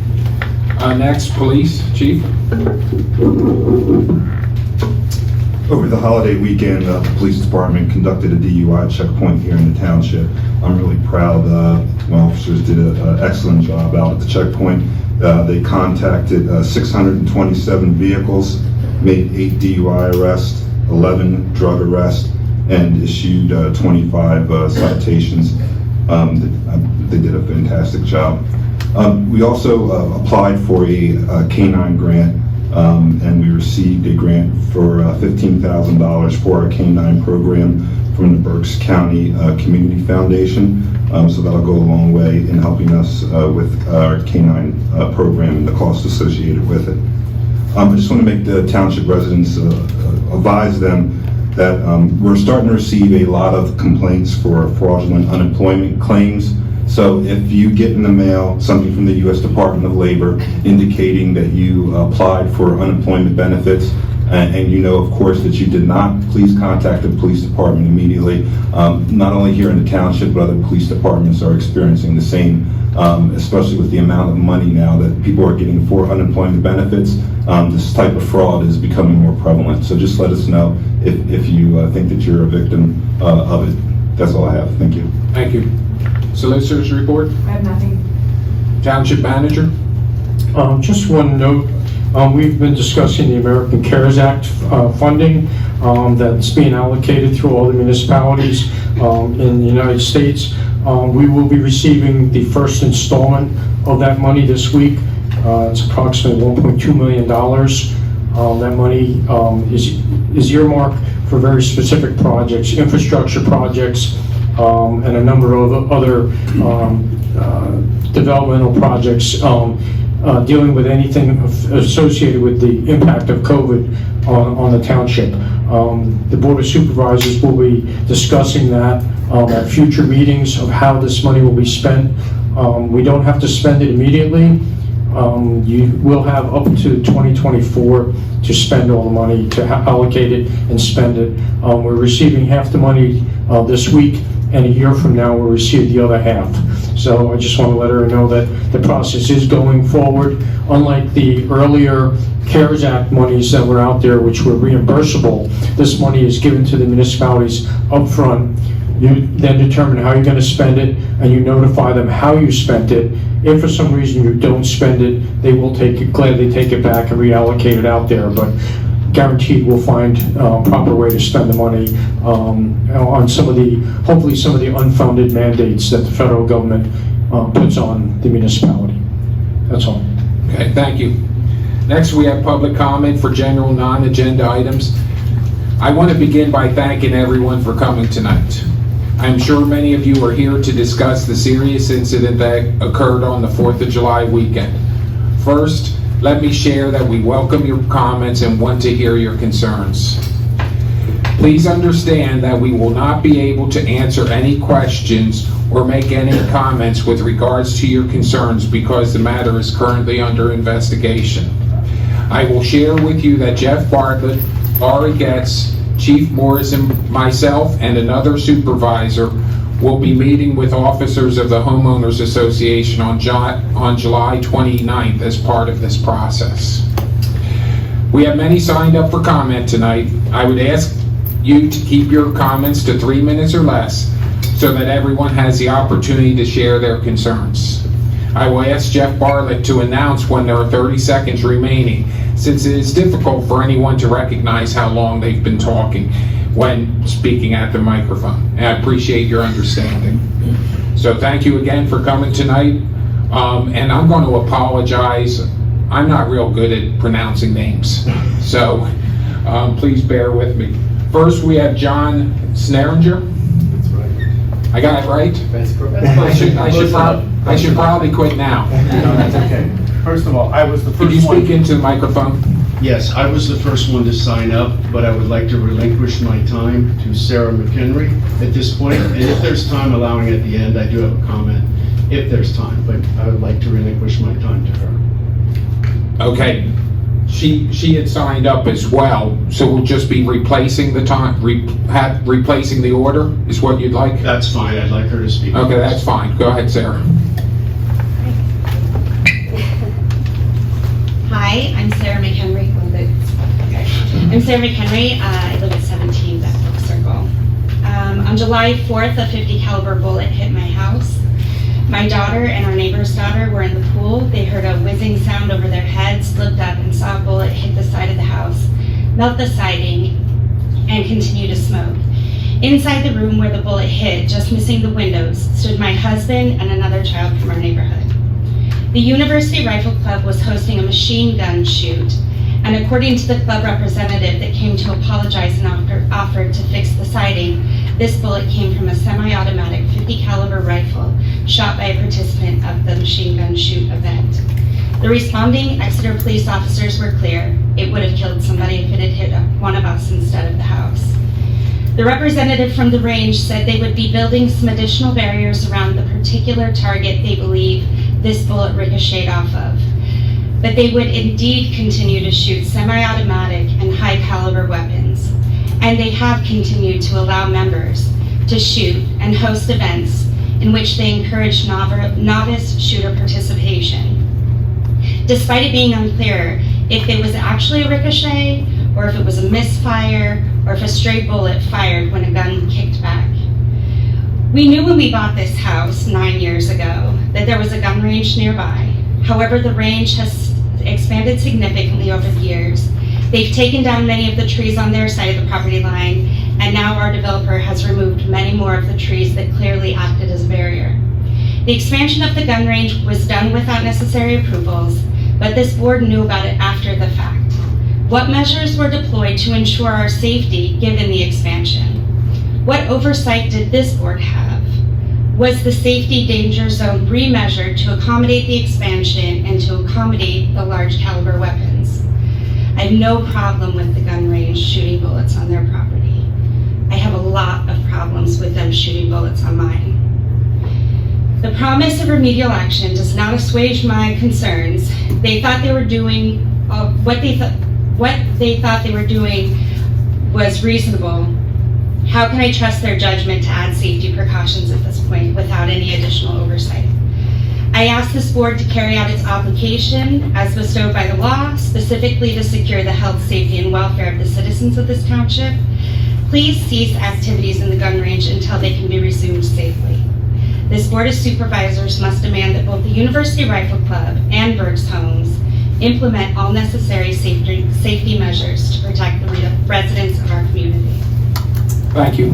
Next, police, chief. Over the holiday weekend, the police department conducted a DUI checkpoint here in the township. I'm really proud. My officers did an excellent job out at the checkpoint. They contacted 627 vehicles, made 8 DUI arrests, 11 drug arrests, and issued 25 citations. They did a fantastic job. We also applied for a canine grant, and we received a grant for $15,000 for our canine program from the Berks County Community Foundation. So that'll go a long way in helping us with our canine program and the costs associated with it. I just want to make the township residents advise them that we're starting to receive a lot of complaints for fraudulent unemployment claims. So if you get in the mail something from the U.S. Department of Labor indicating that you applied for unemployment benefits, and you know, of course, that you did not, please contact the police department immediately. Not only here in the township, but other police departments are experiencing the same, especially with the amount of money now that people are getting for unemployment benefits. This type of fraud is becoming more prevalent. So just let us know if you think that you're a victim of it. That's all I have. Thank you. Thank you. Solicitor's report. I have nothing. Township manager. Just one note. We've been discussing the American CARES Act funding that's being allocated through all the municipalities in the United States. We will be receiving the first installment of that money this week. It's approximately $1.2 million. That money is earmarked for very specific projects, infrastructure projects, and a number of other developmental projects dealing with anything associated with the impact of COVID on the township. The Board of Supervisors will be discussing that at future meetings of how this money will be spent. We don't have to spend it immediately. You will have up to 2024 to spend all the money, to allocate it and spend it. We're receiving half the money this week, and a year from now we'll receive the other half. So I just want to let her know that the process is going forward. Unlike the earlier CARES Act monies that were out there, which were reimbursable, this money is given to the municipalities up front. You then determine how you're going to spend it, and you notify them how you spent it. If for some reason you don't spend it, they will gladly take it back and reallocate it out there. But guaranteed we'll find a proper way to spend the money on hopefully some of the unfounded mandates that the federal government puts on the municipality. That's all. Okay, thank you. Next, we have public comment for general non-agenda items. I want to begin by thanking everyone for coming tonight. I'm sure many of you are here to discuss the serious incident that occurred on the 4th of July weekend. First, let me share that we welcome your comments and want to hear your concerns. Please understand that we will not be able to answer any questions or make any comments with regards to your concerns because the matter is currently under investigation. I will share with you that Jeff Bartlett, Laurie Getz, Chief Morris, and myself and another supervisor will be meeting with officers of the Homeowners Association on July 29th as part of this process. We have many signed up for comment tonight. I would ask you to keep your comments to 3 minutes or less so that everyone has the opportunity to share their concerns. I will ask Jeff Bartlett to announce when there are 30 seconds remaining, since it is difficult for anyone to recognize how long they've been talking when speaking at the microphone. And I appreciate your understanding. So thank you again for coming tonight. And I'm going to apologize. I'm not real good at pronouncing names, so please bear with me. First, we have John Sneringer. That's right. I got it right? That's correct. I should probably quit now. No, that's okay. First of all, I was the Could you first one. speak into the microphone? Yes, I was the first one to sign up, but I would like to relinquish my time to Sarah McHenry at this point. And if there's time allowing at the end, I do have a comment if there's time, but I would like to relinquish my time to her. Okay. She had signed up as well, so we'll just be replacing the time, replacing the order is what you'd like? That's fine. I'd like her to speak. Okay, that's fine. Go ahead, Sarah. Hi, I'm Sarah McHenry. I'm Sarah McHenry. I live at 17 Bethel Circle. On July 4th, a .50 caliber bullet hit my house. My daughter and our neighbor's daughter were in the pool. They heard a whizzing sound over their heads, looked up and saw a bullet hit the side of the house, melt the siding, and continue to smoke. Inside the room where the bullet hit, just missing the windows, stood my husband and another child from our neighborhood. The University Rifle Club was hosting a machine gun shoot, and according to the club representative that came to apologize and offered to fix the siding, this bullet came from a semi-automatic .50 caliber rifle shot by a participant of the machine gun shoot event. The responding Exeter police officers were clear. It would have killed somebody if it had hit one of us instead of the house. The representative from the range said they would be building some additional barriers around the particular target they believe this bullet ricocheted off of. But they would indeed continue to shoot semi-automatic and high-caliber weapons. And they have continued to allow members to shoot and host events in which they encourage novice shooter participation. Despite it being unclear if it was actually a ricochet, or if it was a misfire, or if a stray bullet fired when a gun kicked back. We knew when we bought this house 9 years ago that there was a gun range nearby. However, the range has expanded significantly over the years. They've taken down many of the trees on their side of the property line, and now our developer has removed many more of the trees that clearly acted as a barrier. The expansion of the gun range was done without necessary approvals, but this board knew about it after the fact. What measures were deployed to ensure our safety given the expansion? What oversight did this board have? Was the safety danger zone remeasured to accommodate the expansion and to accommodate the large caliber weapons? I have no problem with the gun range shooting bullets on their property. I have a lot of problems with them shooting bullets on mine. The promise of remedial action does not assuage my concerns. They thought they were doing what they thought they were doing was reasonable. How can I trust their judgment to add safety precautions at this point without any additional oversight? I ask this board to carry out its obligation as bestowed by the law, specifically to secure the health, safety, and welfare of the citizens of this township. Please cease activities in the gun range until they can be resumed safely. This board of supervisors must demand that both the University Rifle Club and Burke's Homes implement all necessary safety measures to protect the residents of our community. Thank you.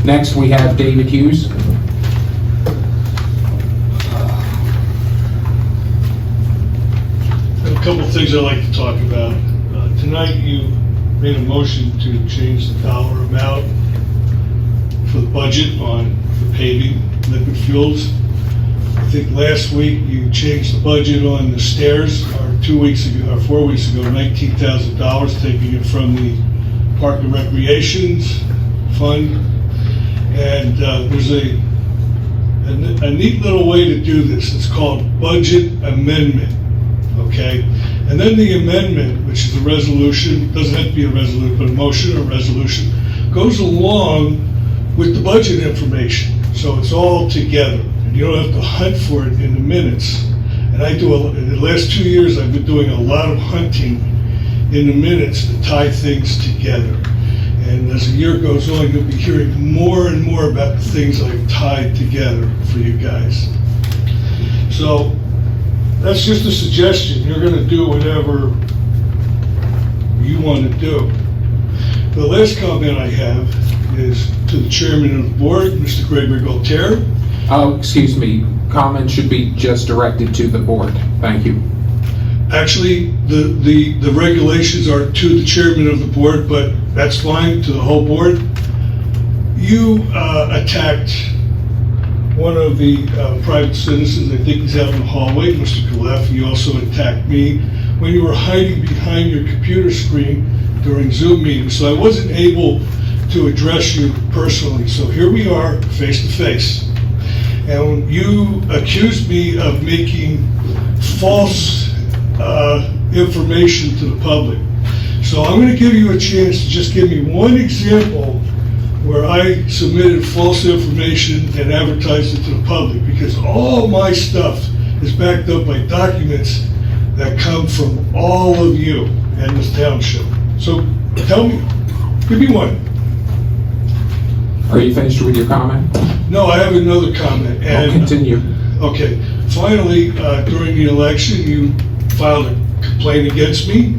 Next, we have David Hughes. things I'd like to talk about. Tonight, you made a motion to change the dollar amount for the budget for paving liquid fuels. I think last week you changed the budget on the stairs, or 2 weeks ago, or 4 weeks ago, $19,000, taking it from the Park and Recreations Fund. And there's a neat little way to do this. It's called budget amendment, okay? And then the amendment, which is a resolution, doesn't have to be a resolution, but a motion or resolution, goes along with the budget information. So it's all together. And you don't have to hunt for it in the minutes. And in the last 2 years, I've been doing a lot of hunting in the minutes to tie things together. And as the year goes on, you'll be hearing more and more about the things I've tied together for you guys. So that's just a suggestion. You're going to do whatever you want to do. The last comment I have is to the chairman of the board, Mr. Gregory Gaultier. Oh, excuse me, comments should be just directed to the board. Thank you. Actually, the regulations are to the chairman of the board, but that's fine, to the whole board. You attacked one of the private citizens, I think he's out in the hallway, Mr. Kalef. You also attacked me when you were hiding behind your computer screen during Zoom meetings, so I wasn't able to address you personally. So here we are, face to face. And you accused me of making false information to the public. So I'm going to give you a chance to just give me one example where I submitted false information and advertised it to the public, because all my stuff is backed up by documents that come from all of you and this township. So tell me, give me one. Are you finished with your comment? No, I have another comment. I'll continue. Okay. Finally, during the election, you filed a complaint against me,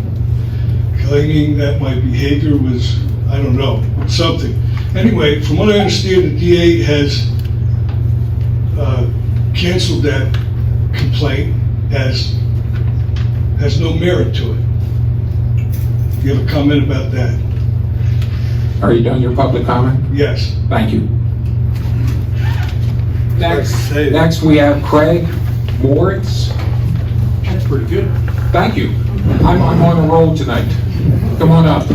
claiming that my behavior was, I don't know, something. Anyway, from what I understand, the DA has canceled that complaint as has no merit to it. Do you have a comment about that? Are you done your public comment? Yes. Thank you. Next we have Craig Moritz. That's pretty good. Thank you. I'm on a roll tonight. Come on up.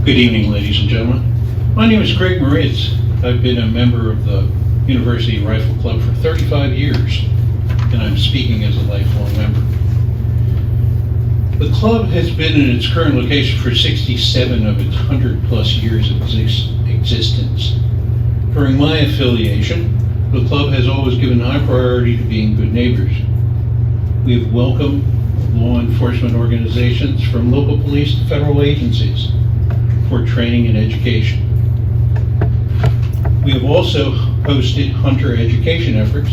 Good evening, ladies and gentlemen. My name is Craig Moritz. I've been a member of the University Rifle Club for 35 years, and I'm speaking as a lifelong member. The club has been in its current location for 67 of its 100-plus years of existence. During my affiliation, the club has always given high priority to being good neighbors. We have welcomed law enforcement organizations from local police to federal agencies for training and education. We have also hosted hunter education efforts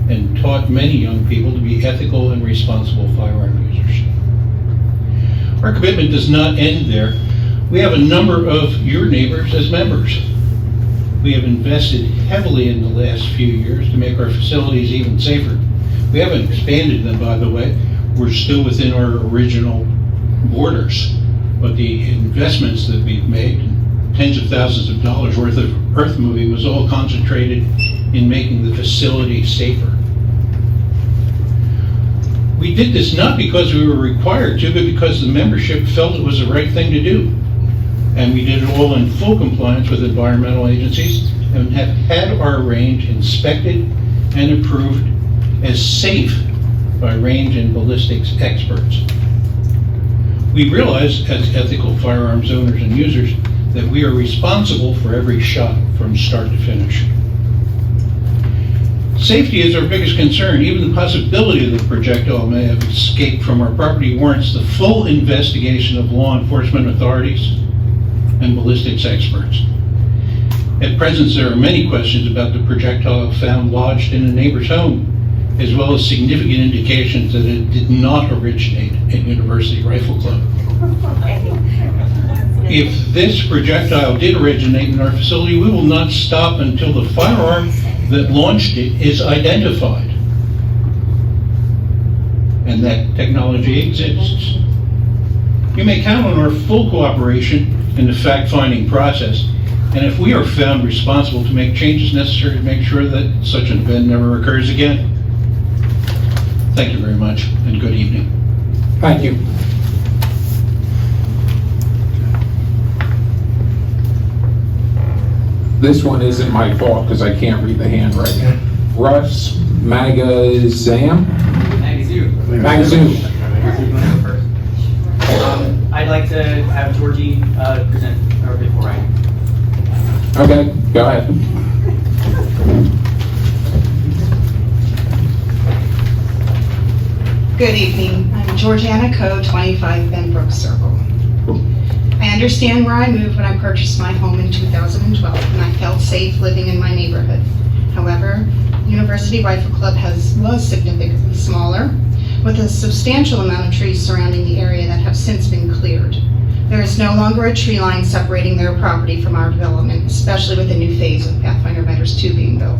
and taught many young people to be ethical and responsible firearm users. Our commitment does not end there. We have a number of your neighbors as members. We have invested heavily in the last few years to make our facilities even safer. We haven't expanded them, by the way. We're still within our original borders. But the investments that we've made, tens of thousands of dollars worth of earth moving, was all concentrated in making the facility safer. We did this not because we were required to, but because the membership felt it was the right thing to do. And we did it all in full compliance with environmental agencies and have had our range inspected and approved as safe by range and ballistics experts. We realize, as ethical firearms owners and users, that we are responsible for every shot from start to finish. Safety is our biggest concern. Even the possibility that the projectile may have escaped from our property warrants the full investigation of law enforcement authorities and ballistics experts. At present, there are many questions about the projectile found lodged in a neighbor's home, as well as significant indications that it did not originate at University Rifle Club. If this projectile did originate in our facility, we will not stop until the firearm that launched it is identified. And that technology exists. You may count on our full cooperation in the fact-finding process, and if we are found responsible to make changes necessary to make sure that such an event never occurs again. Thank you very much, and good evening. Thank you. This one isn't my fault because I can't read the handwriting. Russ Magazam? Magazoo. I'd like to have Georgie present our before I. Okay, go ahead. Good evening. I'm Georgiana Coe, 25 Benbrook Circle. I understand where I moved when I purchased my home in 2012, and I felt safe living in my neighborhood. However, University Rifle Club was significantly smaller, with a substantial amount of trees surrounding the area that have since been cleared. There is no longer a tree line separating their property from our development, especially with the new phase of Pathfinder Meadows 2 being built.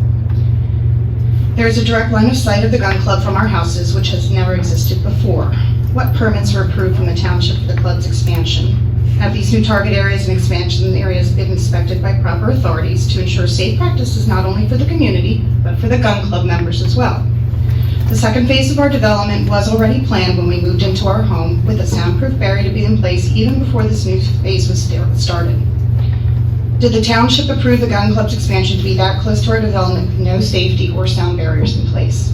There is a direct line of sight of the gun club from our houses, which has never existed before. What permits were approved from the township for the club's expansion? Have these new target areas and expansion areas been inspected by proper authorities to ensure safe practices not only for the community, but for the gun club members as well? The second phase of our development was already planned when we moved into our home, with a soundproof barrier to be in place even before this new phase was started. Did the township approve the gun club's expansion to be that close to our development with no safety or sound barriers in place?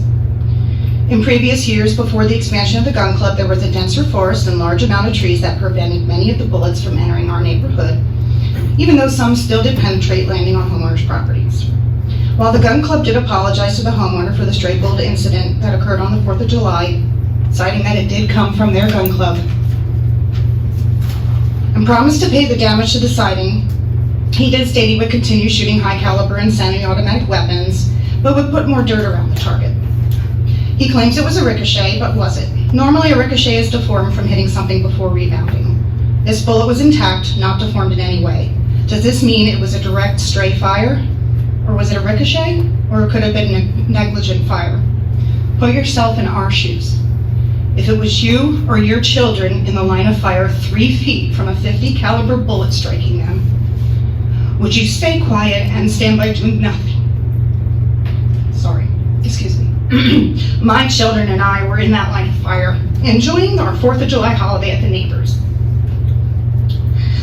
In previous years, before the expansion of the gun club, there was a denser forest and large amount of trees that prevented many of the bullets from entering our neighborhood, even though some still did penetrate, landing on homeowners' properties. While the gun club did apologize to the homeowner for the stray bullet incident that occurred on the 4th of July, citing that it did come from their gun club, and promised to pay the damage to the siding, he did state he would continue shooting high caliber and semi-automatic weapons, but would put more dirt around the target. He claims it was a ricochet, but was it? Normally a ricochet is deformed from hitting something before rebounding. This bullet was intact, not deformed in any way. Does this mean it was a direct stray fire? Or was it a ricochet? Or it could have been a negligent fire? Put yourself in our shoes. If it was you or your children in the line of fire 3 feet from a .50 caliber bullet striking them, would you stay quiet and stand by doing nothing? Sorry, excuse me. My children and I were in that line of fire, enjoying our 4th of July holiday at the neighbors.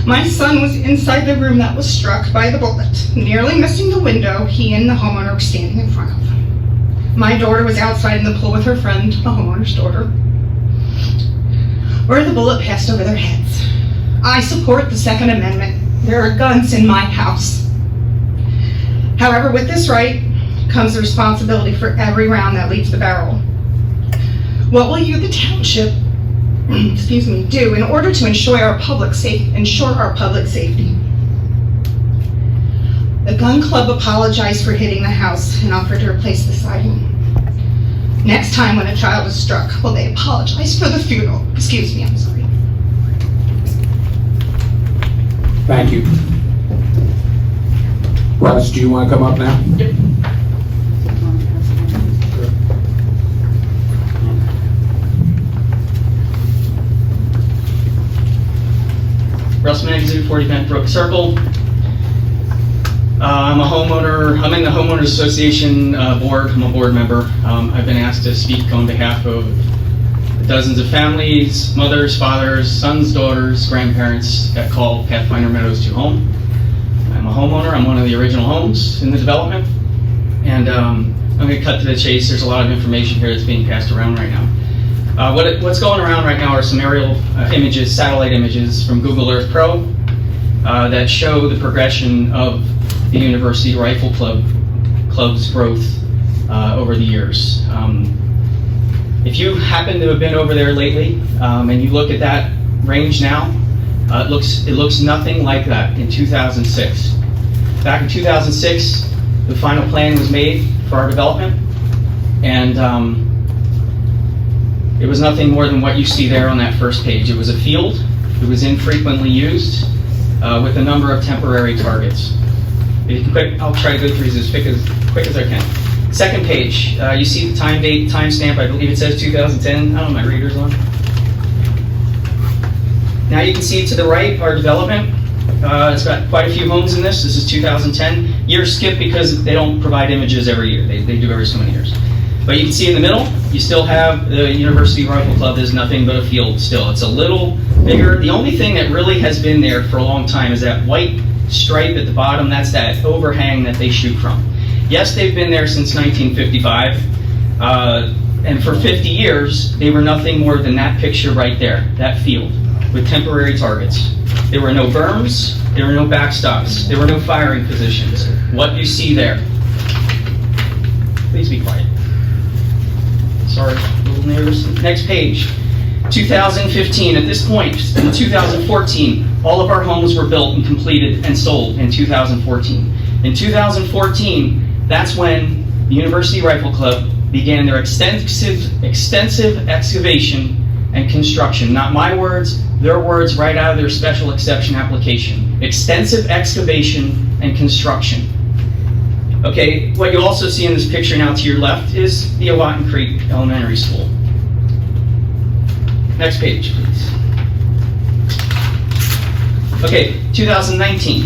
My son was inside the room that was struck by the bullet, nearly missing the window he and the homeowner were standing in front of. My daughter was outside in the pool with her friend, the homeowner's daughter, where the bullet passed over their heads. I support the Second Amendment. There are guns in my house. However, with this right comes the responsibility for every round that leaves the barrel. What will you, the township, do in order to ensure our public safety? The gun club apologized for hitting the house and offered to replace the siding. Next time when a child is struck, will they apologize for the funeral? Excuse me, I'm sorry. Thank you. Russ, do you want to come up now? Yep. Russ Magazoo, 40 Benbrook Circle. I'm a homeowner. I'm in the Homeowners Association board. I'm a board member. I've been asked to speak on behalf of dozens of families, mothers, fathers, sons, daughters, grandparents that call Pathfinder Meadows 2 home. I'm a homeowner. I'm one of the original homes in the development. And I'm going to cut to the chase. There's a lot of information here that's being passed around right now. What's going around right now are some aerial images, satellite images from Google Earth Pro that show the progression of the University Rifle Club's growth over the years. If you happen to have been over there lately and you look at that range now, it looks nothing like that in 2006. Back in 2006, the final plan was made for our development, and it was nothing more than what you see there on that first page. It was a field. It was infrequently used with a number of temporary targets. I'll try to go through these as quick as I can. Second page, you see the time date, timestamp, I believe it says 2010. I don't know, my reader's on. Now you can see to the right, our development. It's got quite a few homes in this. This is 2010. Years skip because they don't provide images every year. They do every so many years. But you can see in the middle, you still have the University Rifle Club. There's nothing but a field still. It's a little bigger. The only thing that really has been there for a long time is that white stripe at the bottom. That's that overhang that they shoot from. Yes, they've been there since 1955. And for 50 years, they were nothing more than that picture right there, that field, with temporary targets. There were no berms, there were no backstops, there were no firing positions. What you see there. Please be quiet. Sorry, little neighbors. Next page. 2015, at this point, in 2014, all of our homes were built and completed and sold in 2014. In 2014, that's when the University Rifle Club began their extensive excavation and construction. Not my words, their words right out of their special exception application. Extensive excavation and construction. Okay, what you also see in this picture now to your left is the Owatin Creek Elementary School. Next page, please. Okay, 2019.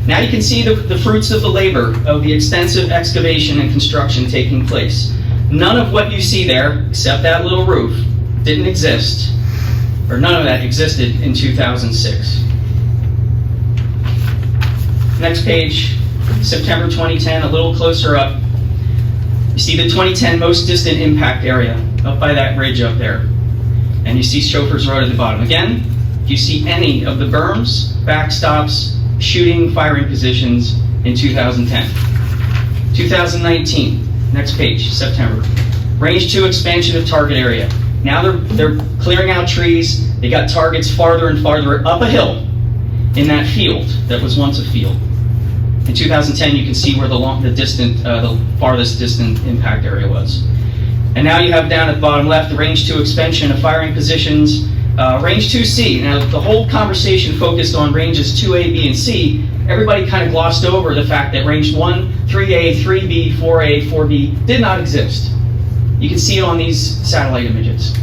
Now you can see the fruits of the labor of the extensive excavation and construction taking place. None of what you see there, except that little roof, didn't exist, or none of that existed in 2006. Next page, September 2010, a little closer up. You see the 2010 most distant impact area, up by that ridge up there. And you see Chauffeurs Road at the bottom. Again, if you see any of the berms, backstops, shooting, firing positions in 2010. 2019, next page, September. Range 2 expansion of target area. Now they're clearing out trees. They got targets farther and farther up a hill in that field that was once a field. In 2010, you can see where the farthest distant impact area was. And now you have down at the bottom left the range 2 expansion of firing positions. Range 2C, now the whole conversation focused on ranges 2A, B, and C. Everybody kind of glossed over the fact that range 1, 3A, 3B, 4A, 4B did not exist. You can see it on these satellite images.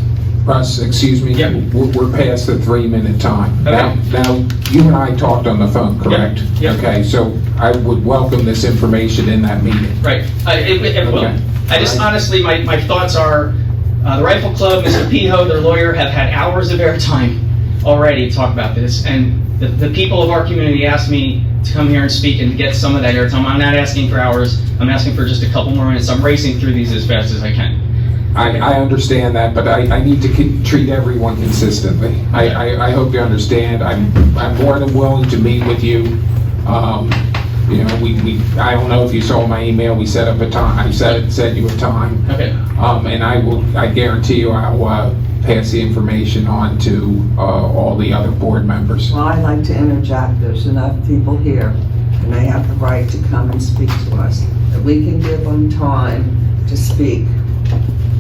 Russ, excuse me, Yep. we're past the 3-minute time. Okay. Now, you and I talked on the phone, correct? Yep. Okay, so I would welcome this information in that meeting. Right, it will. Okay. I just honestly, my thoughts are, the Rifle Club, Mr. Piho, their lawyer, have had hours of airtime already to talk about this, and the people of our community asked me to come here and speak and to get some of that airtime. I'm not asking for hours, I'm asking for just a couple more minutes. I'm racing through these as fast as I can. I understand that, but I need to treat everyone consistently. I hope you understand. I'm more than willing to meet with you. You know, I don't know if you saw my email. We set up a time. I set you a time. Okay. And I guarantee you, I'll pass the information on to all the other board members. Well, I'd like to interject. There's enough people here, and they have the right to come and speak to us, that we can give them time to speak.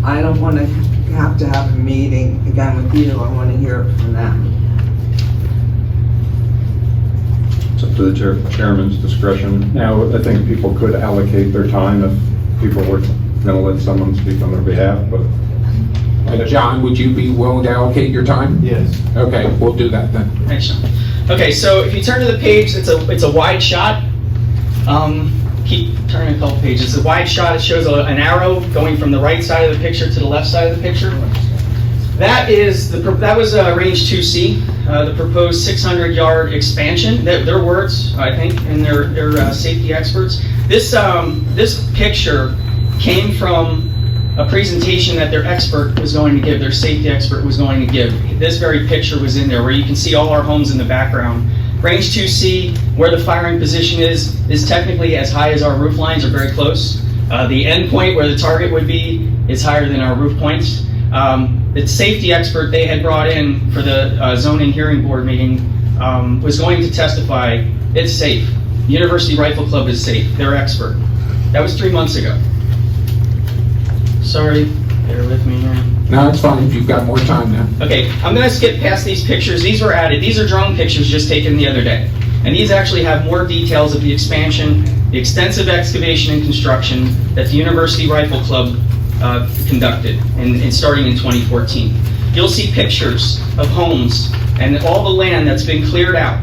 I don't want to have a meeting again with you. I want to hear it from them. It's up to the chairman's discretion. Now, I think people could allocate their time if people were going to let someone speak on their behalf, but... John, would you be willing to allocate your time? Yes. Okay, we'll do that then. Thanks, Sean. Okay, so if you turn to the page, it's a wide shot. Keep turning a couple pages. It's a wide shot. It shows an arrow going from the right side of the picture to the left side of the picture. That was range 2C, the proposed 600-yard expansion. Their words, I think, and their safety experts. This picture came from a presentation that their expert was going to give, their safety expert was going to give. This very picture was in there, where you can see all our homes in the background. Range 2C, where the firing position is technically as high as our roof lines, or very close. The end point where the target would be is higher than our roof points. The safety expert they had brought in for the zoning hearing board meeting was going to testify, it's safe. The University Rifle Club is safe, they're expert. That was 3 months ago. Sorry, bear with me here. No, it's fine if you've got more time now. Okay, I'm going to skip past these pictures. These were added. These are drone pictures just taken the other day. And these actually have more details of the expansion, the extensive excavation and construction that the University Rifle Club conducted, and starting in 2014. You'll see pictures of homes and all the land that's been cleared out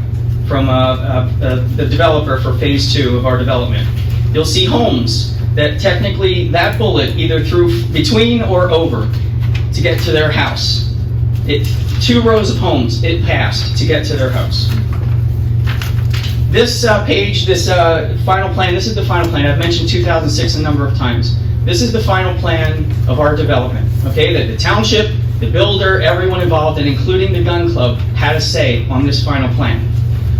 from the developer for phase 2 of our development. You'll see homes that technically that bullet either threw between or over to get to their house. 2 rows of homes it passed to get to their house. This page, this final plan, this is the final plan. I've mentioned 2006 a number of times. This is the final plan of our development, okay? The township, the builder, everyone involved, and including the gun club, had a say on this final plan.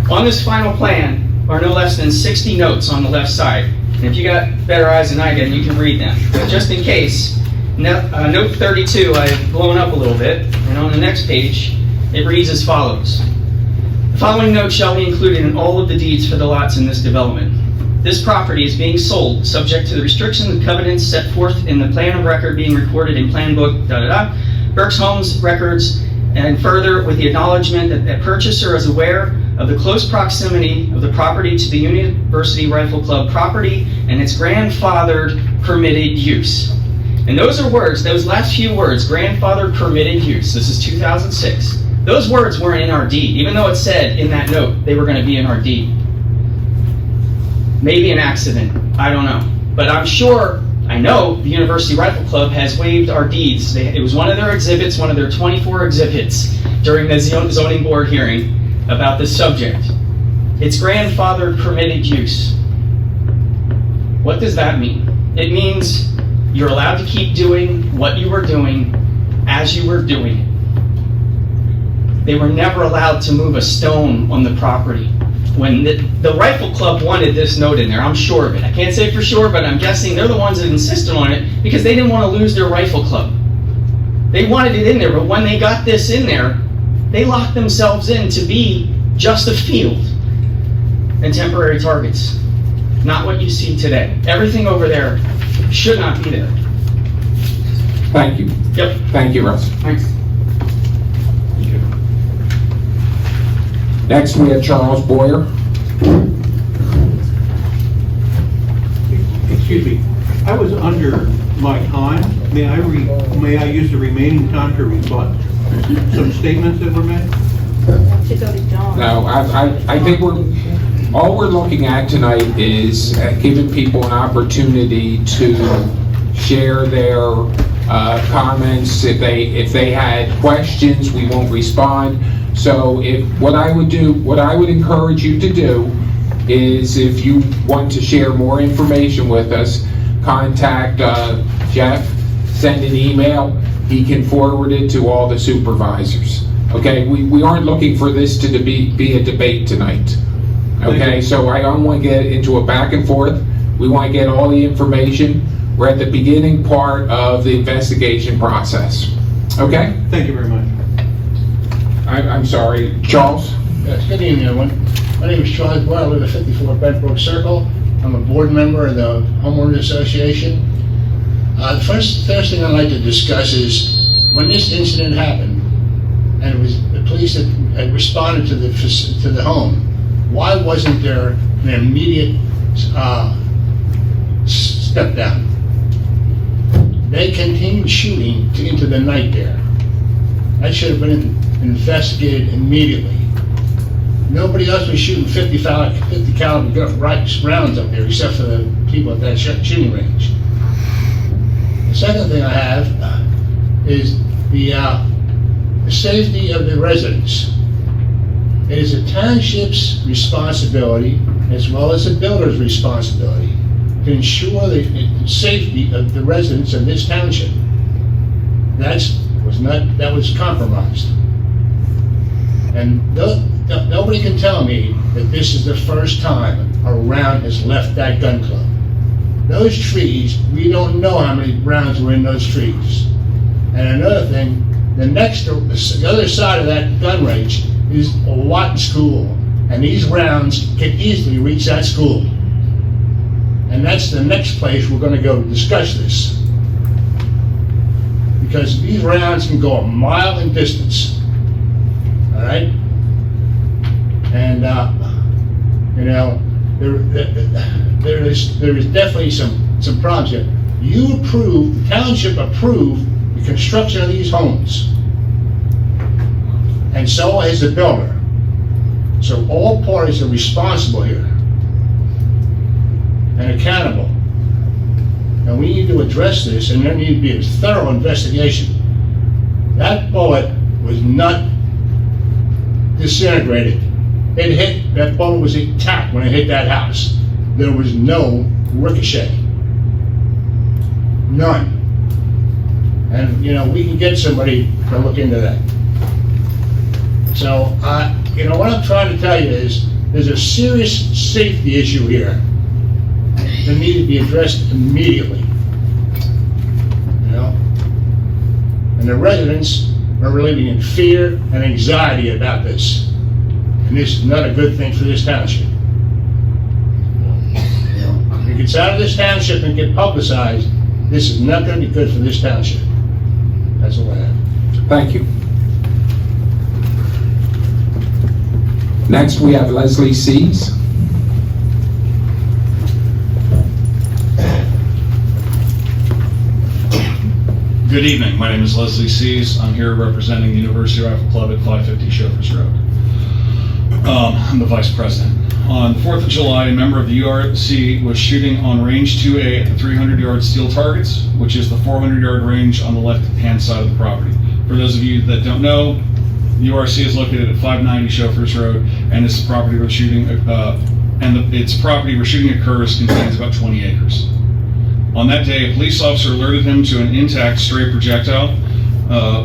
On this final plan are no less than 60 notes on the left side. And if you got better eyes than I did, you can read them. But just in case, note 32, I've blown up a little bit, and on the next page, it reads as follows. The following note shall be included in all of the deeds for the lots in this development. This property is being sold, subject to the restrictions and covenants set forth in the plan of record being recorded in plan book, Burke's Homes records, and further with the acknowledgement that the purchaser is aware of the close proximity of the property to the University Rifle Club property and its grandfathered permitted use. And those are words, those last few words, grandfathered permitted use. This is 2006. Those words weren't in our deed, even though it said in that note they were going to be in our deed. Maybe an accident, I don't know. But I'm sure, I know, the University Rifle Club has waived our deeds. It was one of their exhibits, one of their 24 exhibits during the zoning board hearing about this subject. It's grandfathered permitted use. What does that mean? It means you're allowed to keep doing what you were doing as you were doing it. They were never allowed to move a stone on the property. When the Rifle Club wanted this note in there, I'm sure of it. I can't say for sure, but I'm guessing they're the ones that insisted on it because they didn't want to lose their Rifle Club. They wanted it in there, but when they got this in there, they locked themselves in to be just a field and temporary targets. Not what you see today. Everything over there should not be there. Thank you. Yep. Thank you, Russ. Thanks. Next, we have Charles Boyer. Excuse me, I was under my time. May I use the remaining time to rebut some statements that were made? No, I think all we're looking at tonight is giving people an opportunity to share their comments. If they had questions, we won't respond. So what I would encourage you to do is, if you want to share more information with us, contact Jeff, send an email, he can forward it to all the supervisors. Okay, we aren't looking for this to be a debate tonight. Okay, so I don't want to get into a back and forth. We want to get all the information. We're at the beginning part of the investigation process. Okay? Thank you very much. I'm sorry, Charles? Yes, good evening, everyone. My name is Charles Boyle. I live at 54 Bedbrook Circle. I'm a board member of the Homeowners Association. The first thing I'd like to discuss is when this incident happened, and it was the police that had responded to the home, why wasn't there an immediate step down? They continued shooting into the night there. That should have been investigated immediately. Nobody else was shooting 50 caliber rounds up there except for the people at that shooting range. The second thing I have is the safety of the residents. It is the township's responsibility as well as the builder's responsibility to ensure the safety of the residents of this township. That was compromised. And nobody can tell me that this is the first time a round has left that gun club. Those trees, we don't know how many rounds were in those trees. And another thing, the other side of that gun range is a Watton School, and these rounds can easily reach that school. And that's the next place we're going to go to discuss this. Because these rounds can go a mile in distance. All right? And You know, there is definitely some problems here. The township approved the construction of these homes. And so is the builder. So all parties are responsible here and accountable. And we need to address this, and there needs to be a thorough investigation. That bullet was not disintegrated. That bullet was intact when it hit that house. There was no ricochet. None. And, you know, we can get somebody to look into that. So, you know, what I'm trying to tell you is, there's a serious safety issue here that needs to be addressed immediately. You know? And the residents are living in fear and anxiety about this. And this is not a good thing for this township. You know, if it gets out of this township and get publicized, this is not going to be good for this township. That's all I have. Thank you. Next, we have Leslie Sees. Good evening. My name is Leslie Sees. I'm here representing the University Rifle Club at 550 Chauffeurs Road. I'm the vice president. On the 4th of July, a member of the URC was shooting on range 2A at the 300-yard steel targets, which is the 400-yard range on the left-hand side of the property. For those of you that don't know, the URC is located at 590 Chauffeurs Road, and it's the property we're shooting. Its property where shooting occurs contains about 20 acres. On that day, a police officer alerted him to an intact stray projectile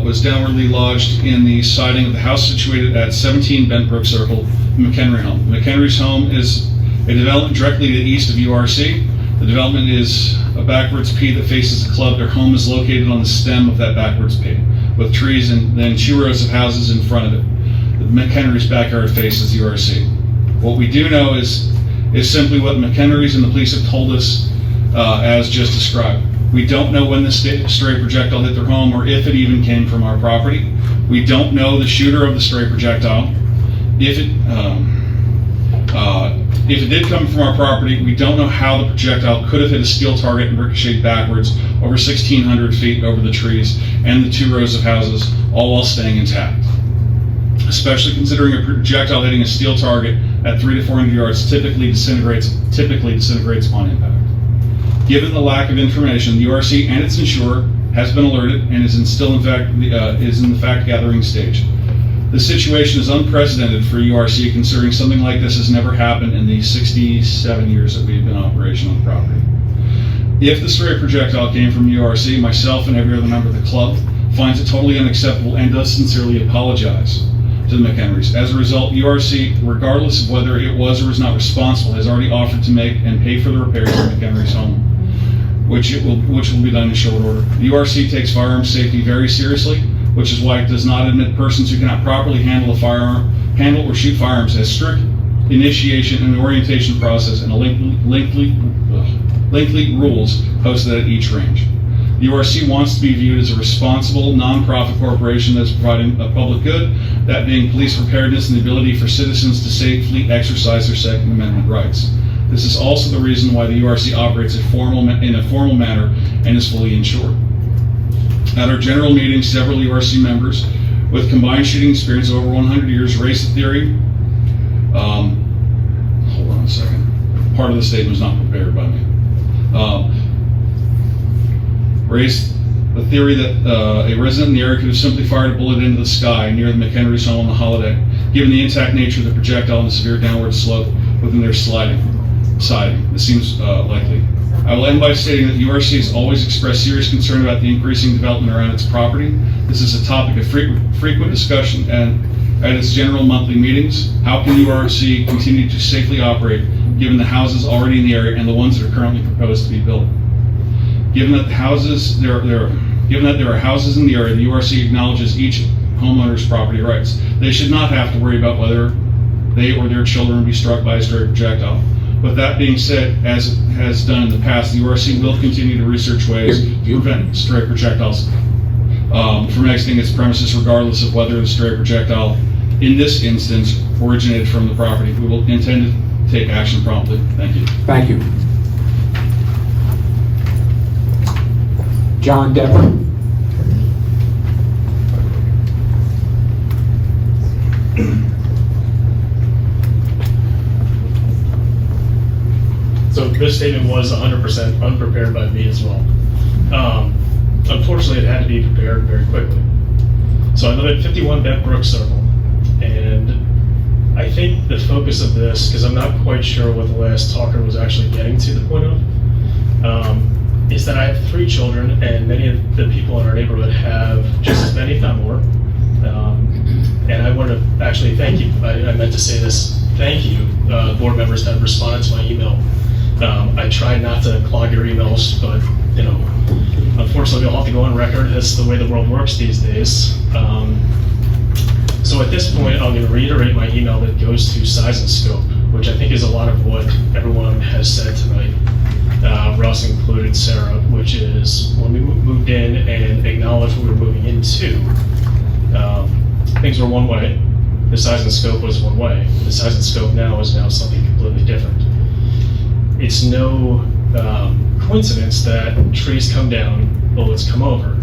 was downwardly lodged in the siding of the house situated at 17 Bentbrook Circle, McHenry home. McHenry's home is a development directly to the east of URC. The development is a backwards P that faces the club. Their home is located on the stem of that backwards P, with trees and then 2 rows of houses in front of it. The McHenry's backyard faces URC. What we do know is simply what McHenry's and the police have told us as just described. We don't know when the stray projectile hit their home or if it even came from our property. We don't know the shooter of the stray projectile. If it did come from our property, we don't know how the projectile could have hit a steel target and ricocheted backwards over 1,600 feet over the trees and the 2 rows of houses, all while staying intact. Especially considering a projectile hitting a steel target at 300 to 400 yards typically disintegrates on impact. Given the lack of information, the URC and its insurer has been alerted and is in the fact-gathering stage. This situation is unprecedented for URC, considering something like this has never happened in the 67 years that we've been in operation on the property. If the stray projectile came from URC, myself and every other member of the club finds it totally unacceptable and does sincerely apologize to the McHenrys. As a result, URC, regardless of whether it was or was not responsible, has already offered to make and pay for the repairs to McHenry's home, which will be done in short order. The URC takes firearm safety very seriously, which is why it does not admit persons who cannot properly handle or shoot firearms, as strict initiation and orientation process and lengthy rules posted at each range. The URC wants to be viewed as a responsible, non-profit corporation that is providing a public good, that being police preparedness and the ability for citizens to safely exercise their Second Amendment rights. This is also the reason why the URC operates in a formal manner and is fully insured. At our general meeting, several URC members with combined shooting experience of over 100 years raised the theory. Hold on a second. Part of the statement was not prepared by me. Raised the theory that a resident in the area could have simply fired a bullet into the sky near the McHenry's home on the holiday, given the intact nature of the projectile and the severe downward slope within their siding. This seems likely. I will end by stating that the URC has always expressed serious concern about the increasing development around its property. This is a topic of frequent discussion and at its general monthly meetings. How can URC continue to safely operate given the houses already in the area and the ones that are currently proposed to be built? Given that there are houses in the area, the URC acknowledges each homeowner's property rights. They should not have to worry about whether they or their children will be struck by a stray projectile. But that being said, as it has done in the past, the URC will continue to research ways to prevent stray projectiles from exiting its premises, regardless of whether the stray projectile, in this instance, originated from the property. We will intend take action promptly. Thank you. Thank you. John Dever. So this statement was 100% unprepared by me as well. Unfortunately, it had to be prepared very quickly. So I live at 51 Bent Brook Circle, and I think the focus of this, because I'm not quite sure what the last talker was actually getting to the point of, is that I have 3 children, and many of the people in our neighborhood have just as many, if not more. And I want to actually thank you. I meant to say this. Thank you, board members that have responded to my email. I tried not to clog your emails, but unfortunately, we'll have to go on record. That's the way the world works these days. So at this point, I'm going to reiterate my email that goes to size and scope, which I think is a lot of what everyone has said tonight. Russ included, Sarah, which is when we moved in and acknowledged what we were moving into, things were one way. The size and scope was one way. The size and scope now is something completely different. It's no coincidence that trees come down, bullets come over.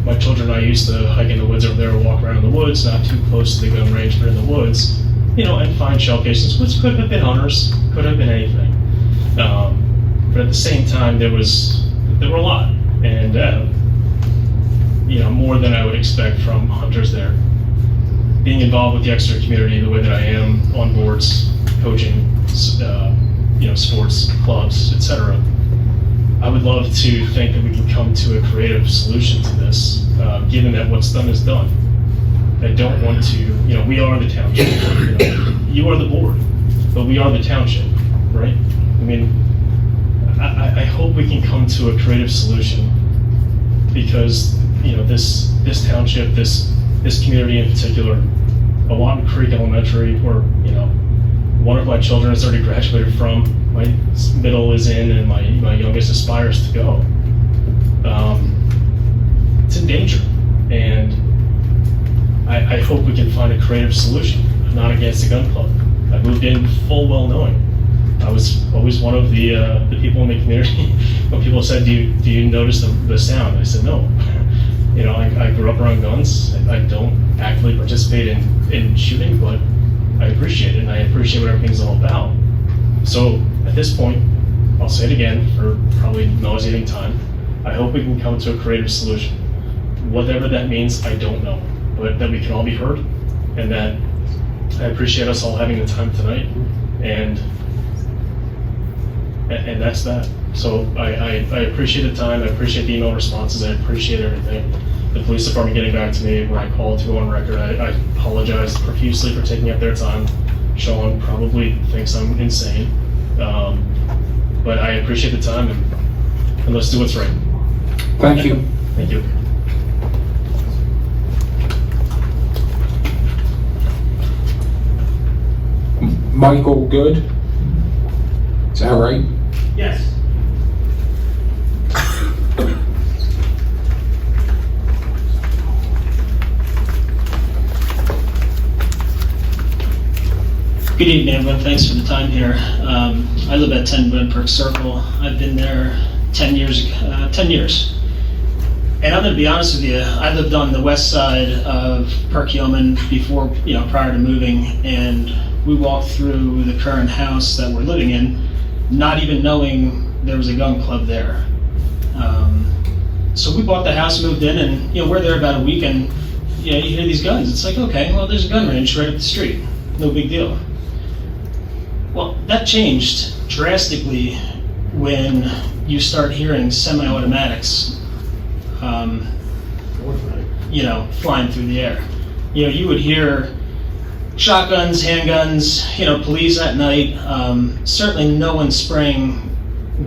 My children and I used to hike in the woods over there or walk around in the woods, not too close to the gun range, but in the woods, and find shell casings, which could have been hunters, could have been anything. But at the same time, there were a lot, and more than I would expect from hunters there. Being involved with the extra community the way that I am, on boards, coaching, sports clubs, etc. I would love to think that we can come to a creative solution to this, given that what's done is done. I don't want to, we are the township. You are the board, but we are the township, right? I mean, I hope we can come to a creative solution because, this township, this community in particular, Walton Creek Elementary, where, one of my children has already graduated from, my middle is in, and my youngest aspires to go. It's in danger, and I hope we can find a creative solution. I'm not against the gun club. I moved in full well knowing. I was always one of the people in the community. When people said, do you notice the sound? I said, no. I grew up around guns. I don't actively participate in shooting, but I appreciate it, and I appreciate what everything's all about. So at this point, I'll say it again for probably nauseating time, I hope we can come to a creative solution. Whatever that means, I don't know, but that we can all be heard, and that I appreciate us all having the time tonight, and that's that. So I appreciate the time, I appreciate the email responses, I appreciate everything. The police department getting back to me when I called to go on record. I apologize profusely for taking up their time. Sean probably thinks I'm insane. But I appreciate the time, and let's do what's right. Thank you. Thank you. Michael Good. Is that right? Yes. Good evening, everyone. Thanks for the time here. I live at 10 Bent Brook Circle. I've been there 10 years. And I'm going to be honest with you, I lived on the west side of Perkiomen before, prior to moving, and we walked through the current house that we're living in, not even knowing there was a gun club there. So we bought the house, moved in, and we're there about a week, and you hear these guns. It's like, okay, well, there's a gun range right up the street. No big deal. Well, that changed drastically when you start hearing semi-automatics, flying through the air. You would hear shotguns, handguns, police at night. Certainly no one spraying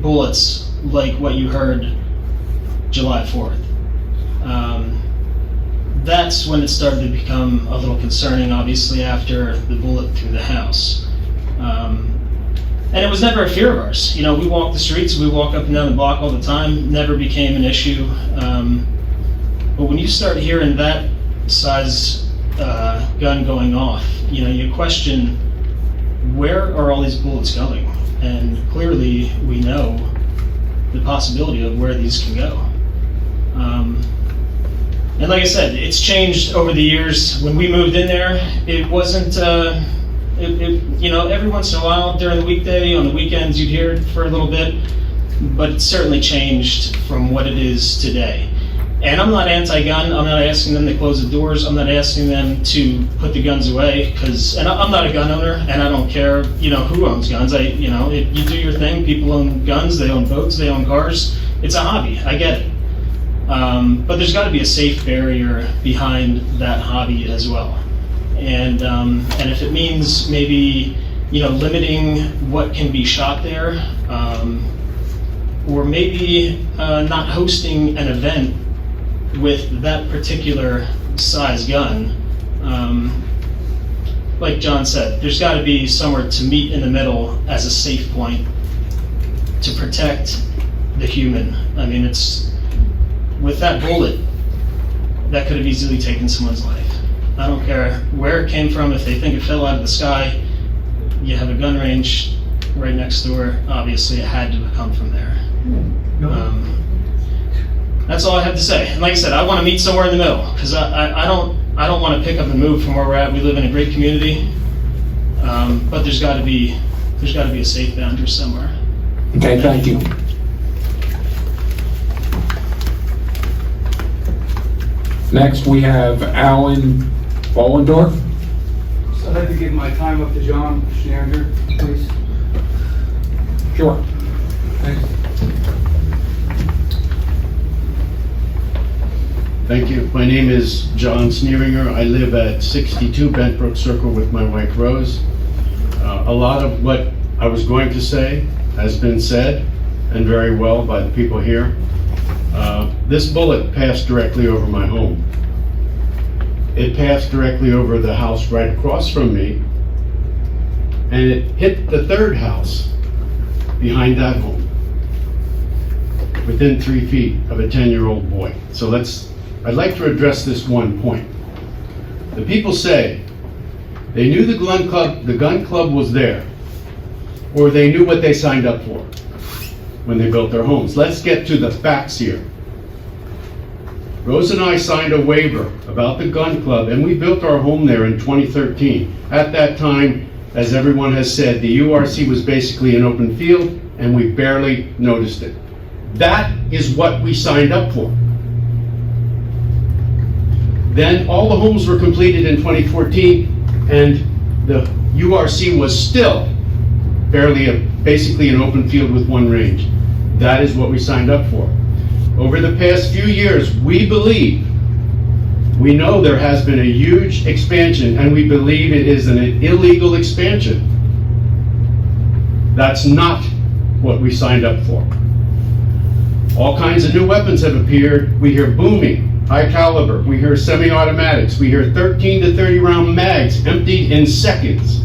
bullets like what you heard July 4th. That's when it started to become a little concerning, obviously, after the bullet through the house. And it was never a fear of ours. We walk the streets, we walk up and down the block all the time, never became an issue. But when you start hearing that size gun going off, you question where are all these bullets going? And clearly, we know the possibility of where these can go. And like I said, it's changed over the years. When we moved in there, it wasn't, you know, every once in a while during the weekday, on the weekends, you'd hear it for a little bit, but it's certainly changed from what it is today. And I'm not anti-gun. I'm not asking them to close the doors. I'm not asking them to put the guns away, and I'm not a gun owner, and I don't care, you know, who owns guns. You know, you do your thing. People own guns. They own boats. They own cars. It's a hobby. I get it. But there's got to be a safe barrier behind that hobby as well. And if it means maybe, you know, limiting what can be shot there, or maybe not hosting an event with that particular size gun, like John said, there's got to be somewhere to meet in the middle as a safe point to protect the human. I mean, it's with that bullet that could have easily taken someone's life. I don't care where it came from. If they think it fell out of the sky, you have a gun range right next door. Obviously, it had to have come from there. That's all I have to say. And like I said, I want to meet somewhere in the middle, because I don't want to pick up and move from where we're at. We live in a great community, but there's got to be a safe boundary somewhere. Okay, thank you. Next, we have Alan Bollendorf. So I'd like to give my time up to John Schnander, please. Sure. Thanks. Thank you. My name is John Sneeringer. I live at 62 Bentbrook Circle with my wife Rose. A lot of what I was going to say has been said, and very well by the people here. This bullet passed directly over my home. It passed directly over the house right across from me, and it hit the third house behind that home, within 3 feet of a 10-year-old boy. So I'd like to address this one point. The people say they knew the gun club was there, or they knew what they signed up for when they built their homes. Let's get to the facts here. Rose and I signed a waiver about the gun club, and we built our home there in 2013. At that time, as everyone has said, the URC was basically an open field, and we barely noticed it. That is what we signed up for. Then all the homes were completed in 2014, and the URC was still basically an open field with one range. That is what we signed up for. Over the past few years, we know there has been a huge expansion, and we believe it is an illegal expansion. That's not what we signed up for. All kinds of new weapons have appeared. We hear booming, high caliber. We hear semi-automatics. We hear 13 to 30 round mags emptied in seconds.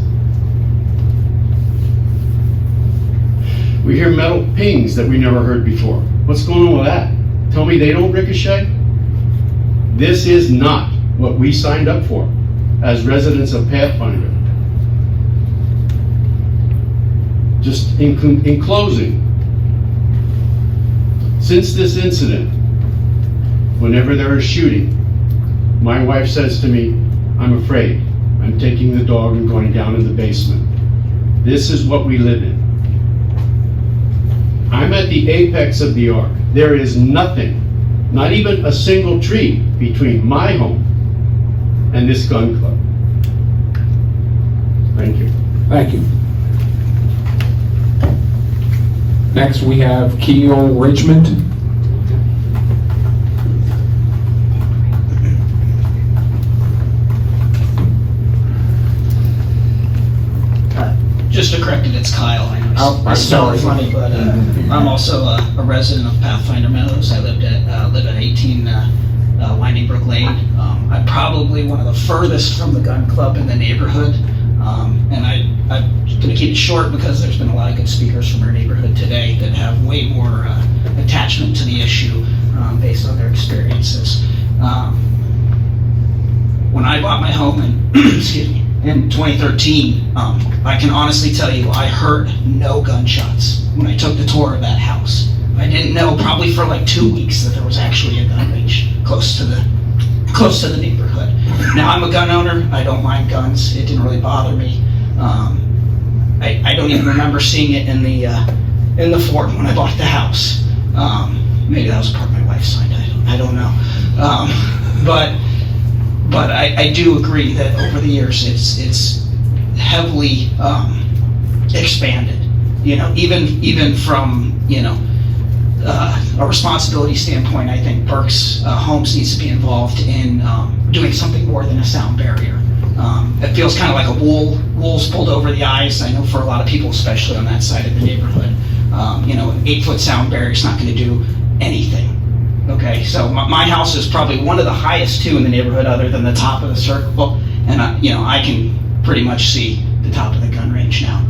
We hear metal pings that we never heard before. What's going on with that? Tell me they don't ricochet? This is not what we signed up for as residents of Pathfinder. Just in closing, since this incident, whenever there is shooting, my wife says to me, I'm afraid. I'm taking the dog and going down in the basement. This is what we live in. I'm at the apex of the arc. There is nothing, not even a single tree between my home and this gun club. Thank you. Thank you. Next, we have Keel Richmond. Just to correct it, it's Kyle. I know I'm sorry. funny, but I'm also a resident of Pathfinder Meadows. I live at 18 Winding Brook Lane. I'm probably one of the furthest from the gun club in the neighborhood, and I'm going to keep it short because there's been a lot of good speakers from our neighborhood today that have way more attachment to the issue based on their experiences. When I bought my home in in 2013, I can honestly tell you I heard no gunshots when I took the tour of that house. I didn't know probably for like 2 weeks that there was actually a gun range close to the neighborhood. Now, I'm a gun owner. I don't mind guns. It didn't really bother me. I don't even remember seeing it in the Ford when I bought the house. Maybe that was part of my wife's side. I don't know. But I do agree that over the years it's heavily expanded. You know, even from a responsibility standpoint, I think Berks Homes needs to be involved in doing something more than a sound barrier. It feels kind of like wool's pulled over the eyes. I know for a lot of people, especially on that side of the neighborhood, an 8-foot sound barrier is not going to do anything. Okay, so my house is probably one of the highest too in the neighborhood, other than the top of the circle, and I can pretty much see the top of the gun range now.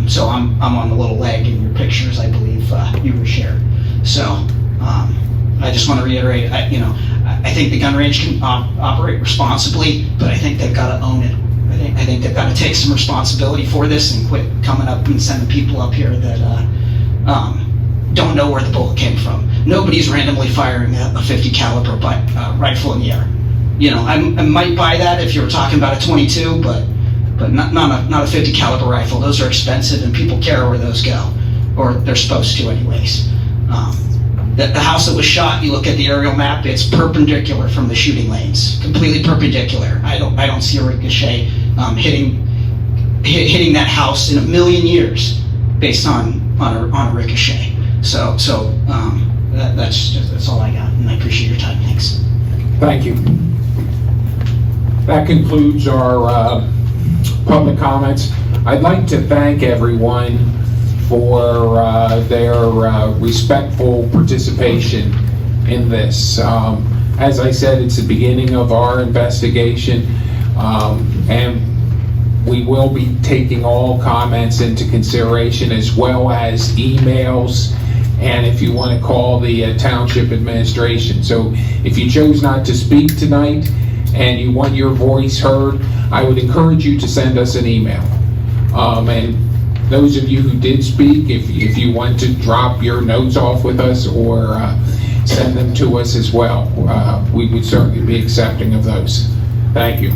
So I'm on the little leg in your pictures, I believe you were shared. So I just want to reiterate, I think the gun range can operate responsibly, but I think they've got to own it. I think they've got to take some responsibility for this and quit coming up and sending people up here that don't know where the bullet came from. Nobody's randomly firing a 50 caliber rifle in the air. I might buy that if you were talking about a 22, but not a 50 caliber rifle. Those are expensive and people care where those go, or they're supposed to anyways. The house that was shot, you look at the aerial map, it's perpendicular from the shooting lanes, completely perpendicular. I don't see a ricochet hitting that house in a million years based on a ricochet. So that's all I got, and I appreciate your time. Thanks. Thank you. That concludes our public comments. I'd like to thank everyone for their respectful participation in this. As I said, it's the beginning of our investigation, and we will be taking all comments into consideration, as well as emails, and if you want to call the township administration. So if you chose not to speak tonight and you want your voice heard, I would encourage you to send us an email. And those of you who did speak, if you want to drop your notes off with us or send them to us as well, we would certainly be accepting of those. Thank you.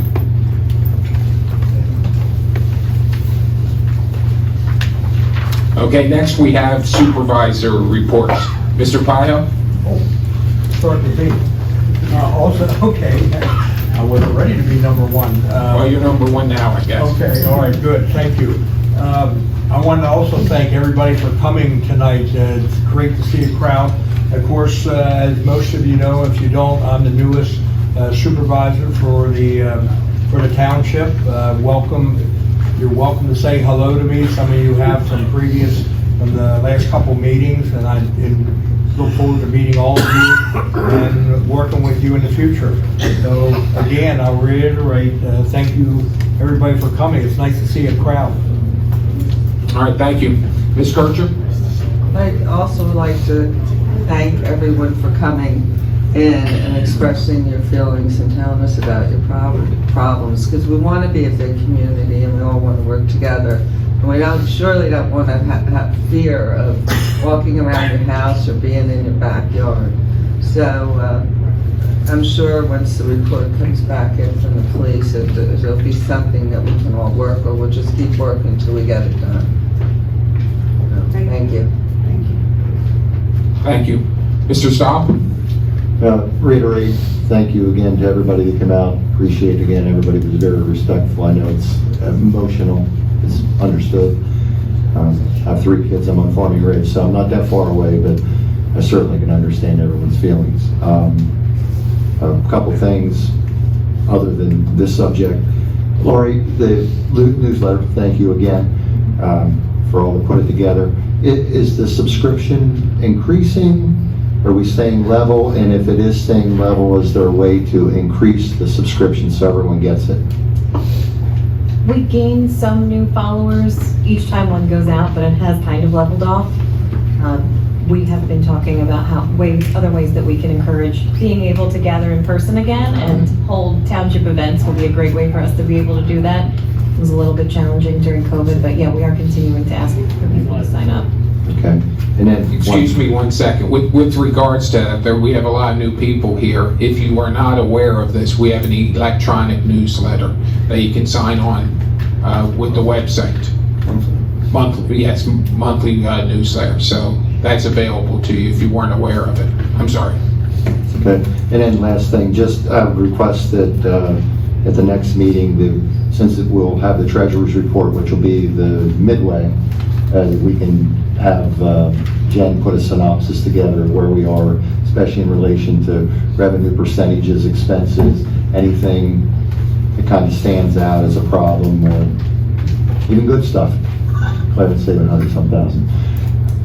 Okay, next we have supervisor reports. Mr. Pio? Start the meeting. I wasn't ready to be number one. Well, you're number one now, I guess. Okay, all right, good, thank you. I wanted to also thank everybody for coming tonight. It's great to see a crowd. Of course, as most of you know, if you don't, I'm the newest supervisor for the township. Welcome. You're welcome to say hello to me. Some of you have from the last couple meetings, and I look forward to meeting all of you and working with you in the future. So again, I'll reiterate, thank you everybody for coming. It's nice to see a crowd. All right, thank you. Ms. Kircher? I'd also like to thank everyone for coming in and expressing your feelings and telling us about your problems, because we want to be a big community and we all want to work together. And we surely don't want to have fear of walking around your house or being in your backyard. So I'm sure once the report comes back in from the police, there'll be something that we can all work, or we'll just keep working until we get it done. Thank you. Thank you. Mr. Staub? Reiterate, thank you again to everybody that came out. Appreciate again, everybody was very respectful. I know it's emotional, it's understood. I have 3 kids, I'm on Farming Ridge, so I'm not that far away, but I certainly can understand everyone's feelings. A couple things other than this subject. Lori, the newsletter, thank you again for all that put it together. Is the subscription increasing? Are we staying level? And if it is staying level, is there a way to increase the subscription so everyone gets it? We gain some new followers each time one goes out, but it has kind of leveled off. we have been talking about other ways that we can encourage being able to gather in person again, and hold township events will be a great way for us to be able to do that. It was a little bit challenging during COVID, but yeah, we are continuing to ask for people to sign up. Okay, and then. Excuse me 1 second. With regards to that, we have a lot of new people here. If you are not aware of this, we have an electronic newsletter that you can sign on with the website. Monthly newsletter. So that's available to you if you weren't aware of it. I'm sorry. Okay, and then last thing, just request that at the next meeting, since it will have the treasurer's report, which will be the midway, we can have Jen put a synopsis together of where we are, especially in relation to revenue percentages, expenses, anything that kind of stands out as a problem, or even good stuff. I would say 100-some thousand.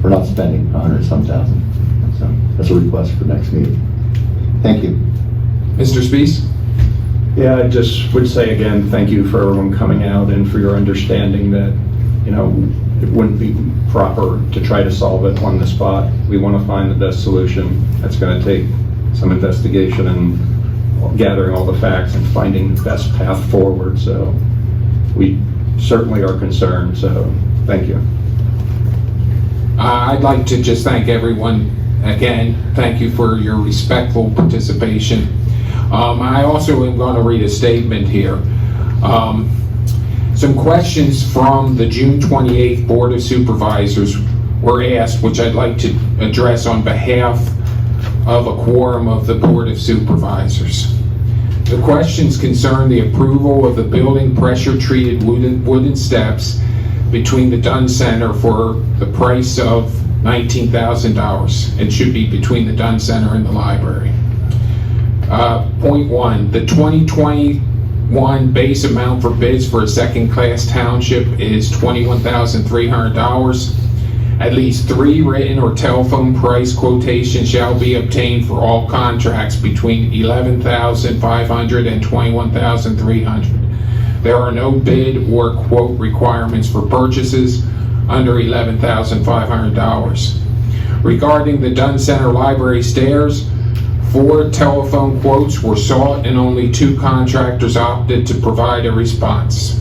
We're not spending 100-some thousand. So that's a request for next meeting. Thank you. Mr. Spees? Yeah, I just would say again, thank you for everyone coming out and for your understanding that, it wouldn't be proper to try to solve it on the spot. We want to find the best solution. That's going to take some investigation and gathering all the facts and finding the best path forward. So we certainly are concerned. So thank you. I'd like to just thank everyone again. Thank you for your respectful participation. I also am going to read a statement here. Some questions from the June 28th Board of Supervisors were asked, which I'd like to address on behalf of a quorum of the Board of Supervisors. The questions concern the approval of the building pressure-treated wooden steps between the Dunn Center for the price of $19,000. It should be between the Dunn Center and the library. Point 1, the 2021 base amount for bids for a second-class township is $21,300. At least 3 written or telephone price quotations shall be obtained for all contracts between $11,500 and $21,300. There are no bid or quote requirements for purchases under $11,500. Regarding the Dunn Center Library stairs, 4 telephone quotes were sought and only 2 contractors opted to provide a response.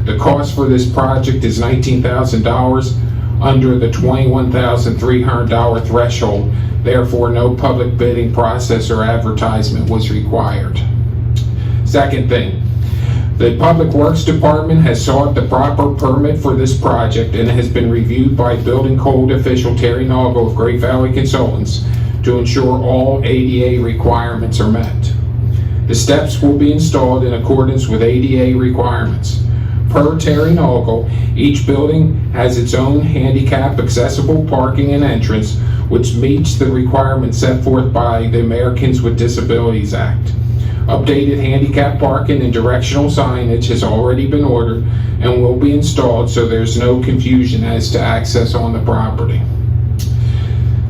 The cost for this project is $19,000 under the $21,300 threshold. Therefore, no public bidding process or advertisement was required. Second thing, the Public Works Department has sought the proper permit for this project and has been reviewed by Building Code official Terry Nagle of Great Valley Consultants to ensure all ADA requirements are met. The steps will be installed in accordance with ADA requirements. Per Terry Nagle, each building has its own handicap accessible parking and entrance, which meets the requirements set forth by the Americans with Disabilities Act. Updated handicap parking and directional signage has already been ordered and will be installed so there's no confusion as to access on the property.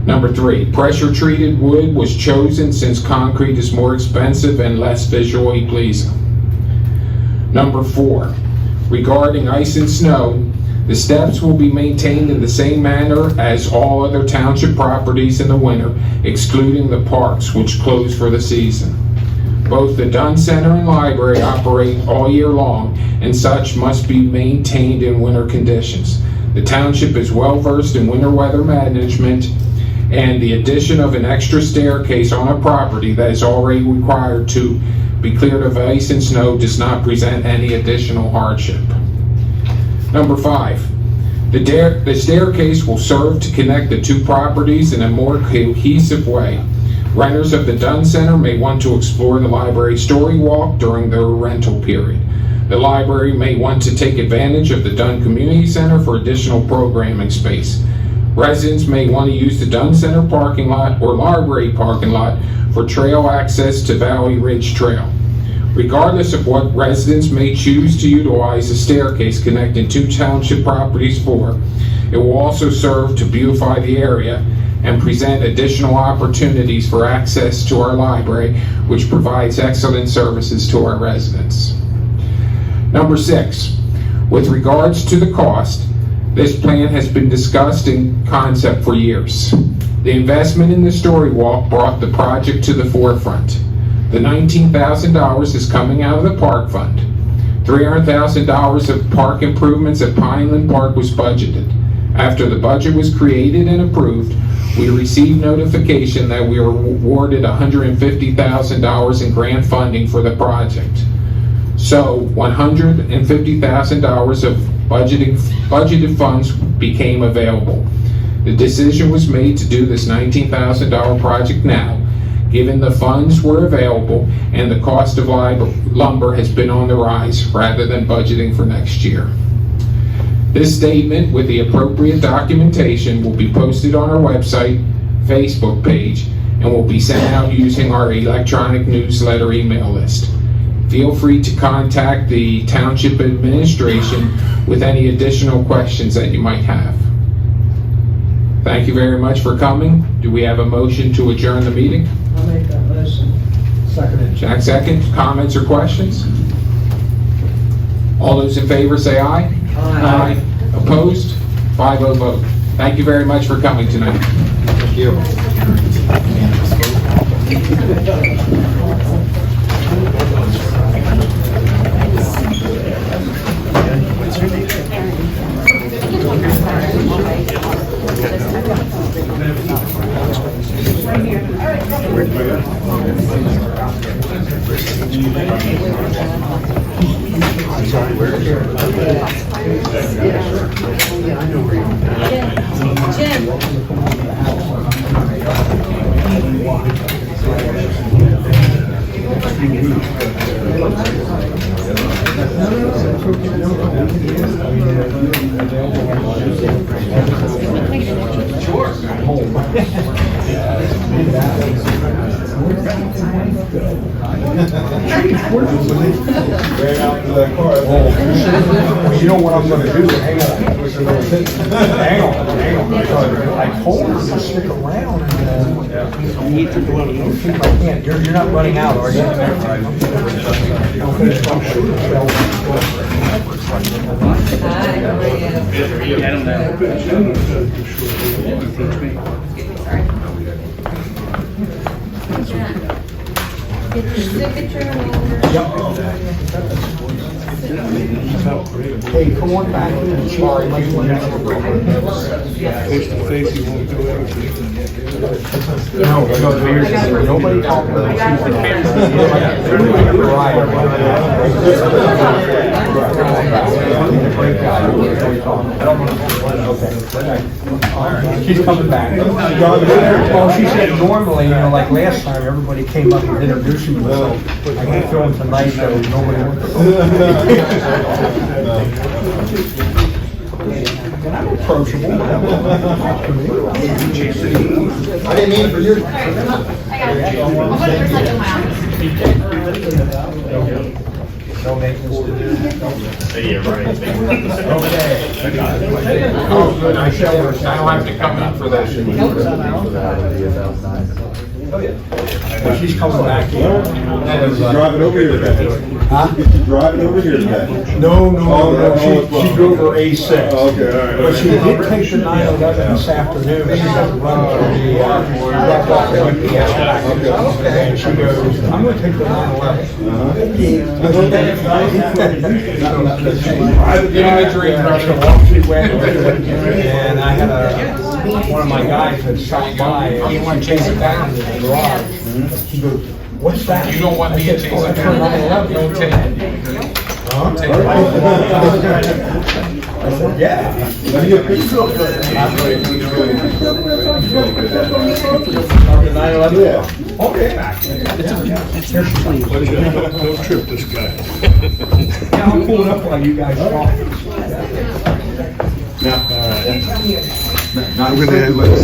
Number 3, pressure-treated wood was chosen since concrete is more expensive and less visually pleasing. Number 4, regarding ice and snow, the steps will be maintained in the same manner as all other township properties in the winter, excluding the parks, which close for the season. Both the Dunn Center and library operate all year long, and such must be maintained in winter conditions. The township is well versed in winter weather management, and the addition of an extra staircase on a property that is already required to be cleared of ice and snow does not present any additional hardship. Number 5, the staircase will serve to connect the 2 properties in a more cohesive way. Renters of the Dunn Center may want to explore the library story walk during their rental period. The library may want to take advantage of the Dunn Community Center for additional programming space. Residents may want to use the Dunn Center parking lot or library parking lot for trail access to Valley Ridge Trail. Regardless of what residents may choose to utilize the staircase connecting 2 township properties for, it will also serve to beautify the area and present additional opportunities for access to our library, which provides excellent services to our residents. Number 6, with regards to the cost, this plan has been discussed in concept for years. The investment in the story walk brought the project to the forefront. The $19,000 is coming out of the park fund. $300,000 of park improvements at Pineland Park was budgeted. After the budget was created and approved, we received notification that we were awarded $150,000 in grant funding for the project. So $150,000 of budgeted funds became available. The decision was made to do this $19,000 project now, given the funds were available and the cost of lumber has been on the rise rather than budgeting for next year. This statement with the appropriate documentation will be posted on our website, Facebook page, and will be sent out using our electronic newsletter email list. Feel free to contact the Township Administration with any additional questions that you might have. Thank you very much for coming. Do we have a motion to adjourn the meeting? I'll make that motion. Seconded. Jack seconds. Comments or questions? All those in favor say aye. Aye. Opposed? 5-0 vote. Thank you very much for coming tonight. Thank you. Ran out to the car. You know what I'm gonna do? Hang on. Hang on. I told her to stick around. I can't. You're not running out, are you? Get the signature Hey, come on back. Sorry, Mike. Face to face, you won't do anything. Nobody talking about She's coming back. Well, she said normally, like last time, everybody came up and introduced themselves. I get feeling tonight, though, nobody wants And I'm approachable. I didn't mean for you. No maintenance to do. Yeah, right. Okay. Oh, good. I don't have to come in for that. Well, she's coming back here. Driving over here today. Huh? Driving over here today. No. She drove her A6. Oh, okay, all right. But she did take the 911 this afternoon. She had to run to the, and she goes, I'm gonna take the 911. And I had one of my guys that stopped by, and he wanted to chase it back into the garage. He goes, what's that? You don't want me to chase it back? Don't take it. Huh? I said, yeah. Okay. Don't trip this guy. Yeah, I'll pull it up while you guys talk. I'm gonna, let's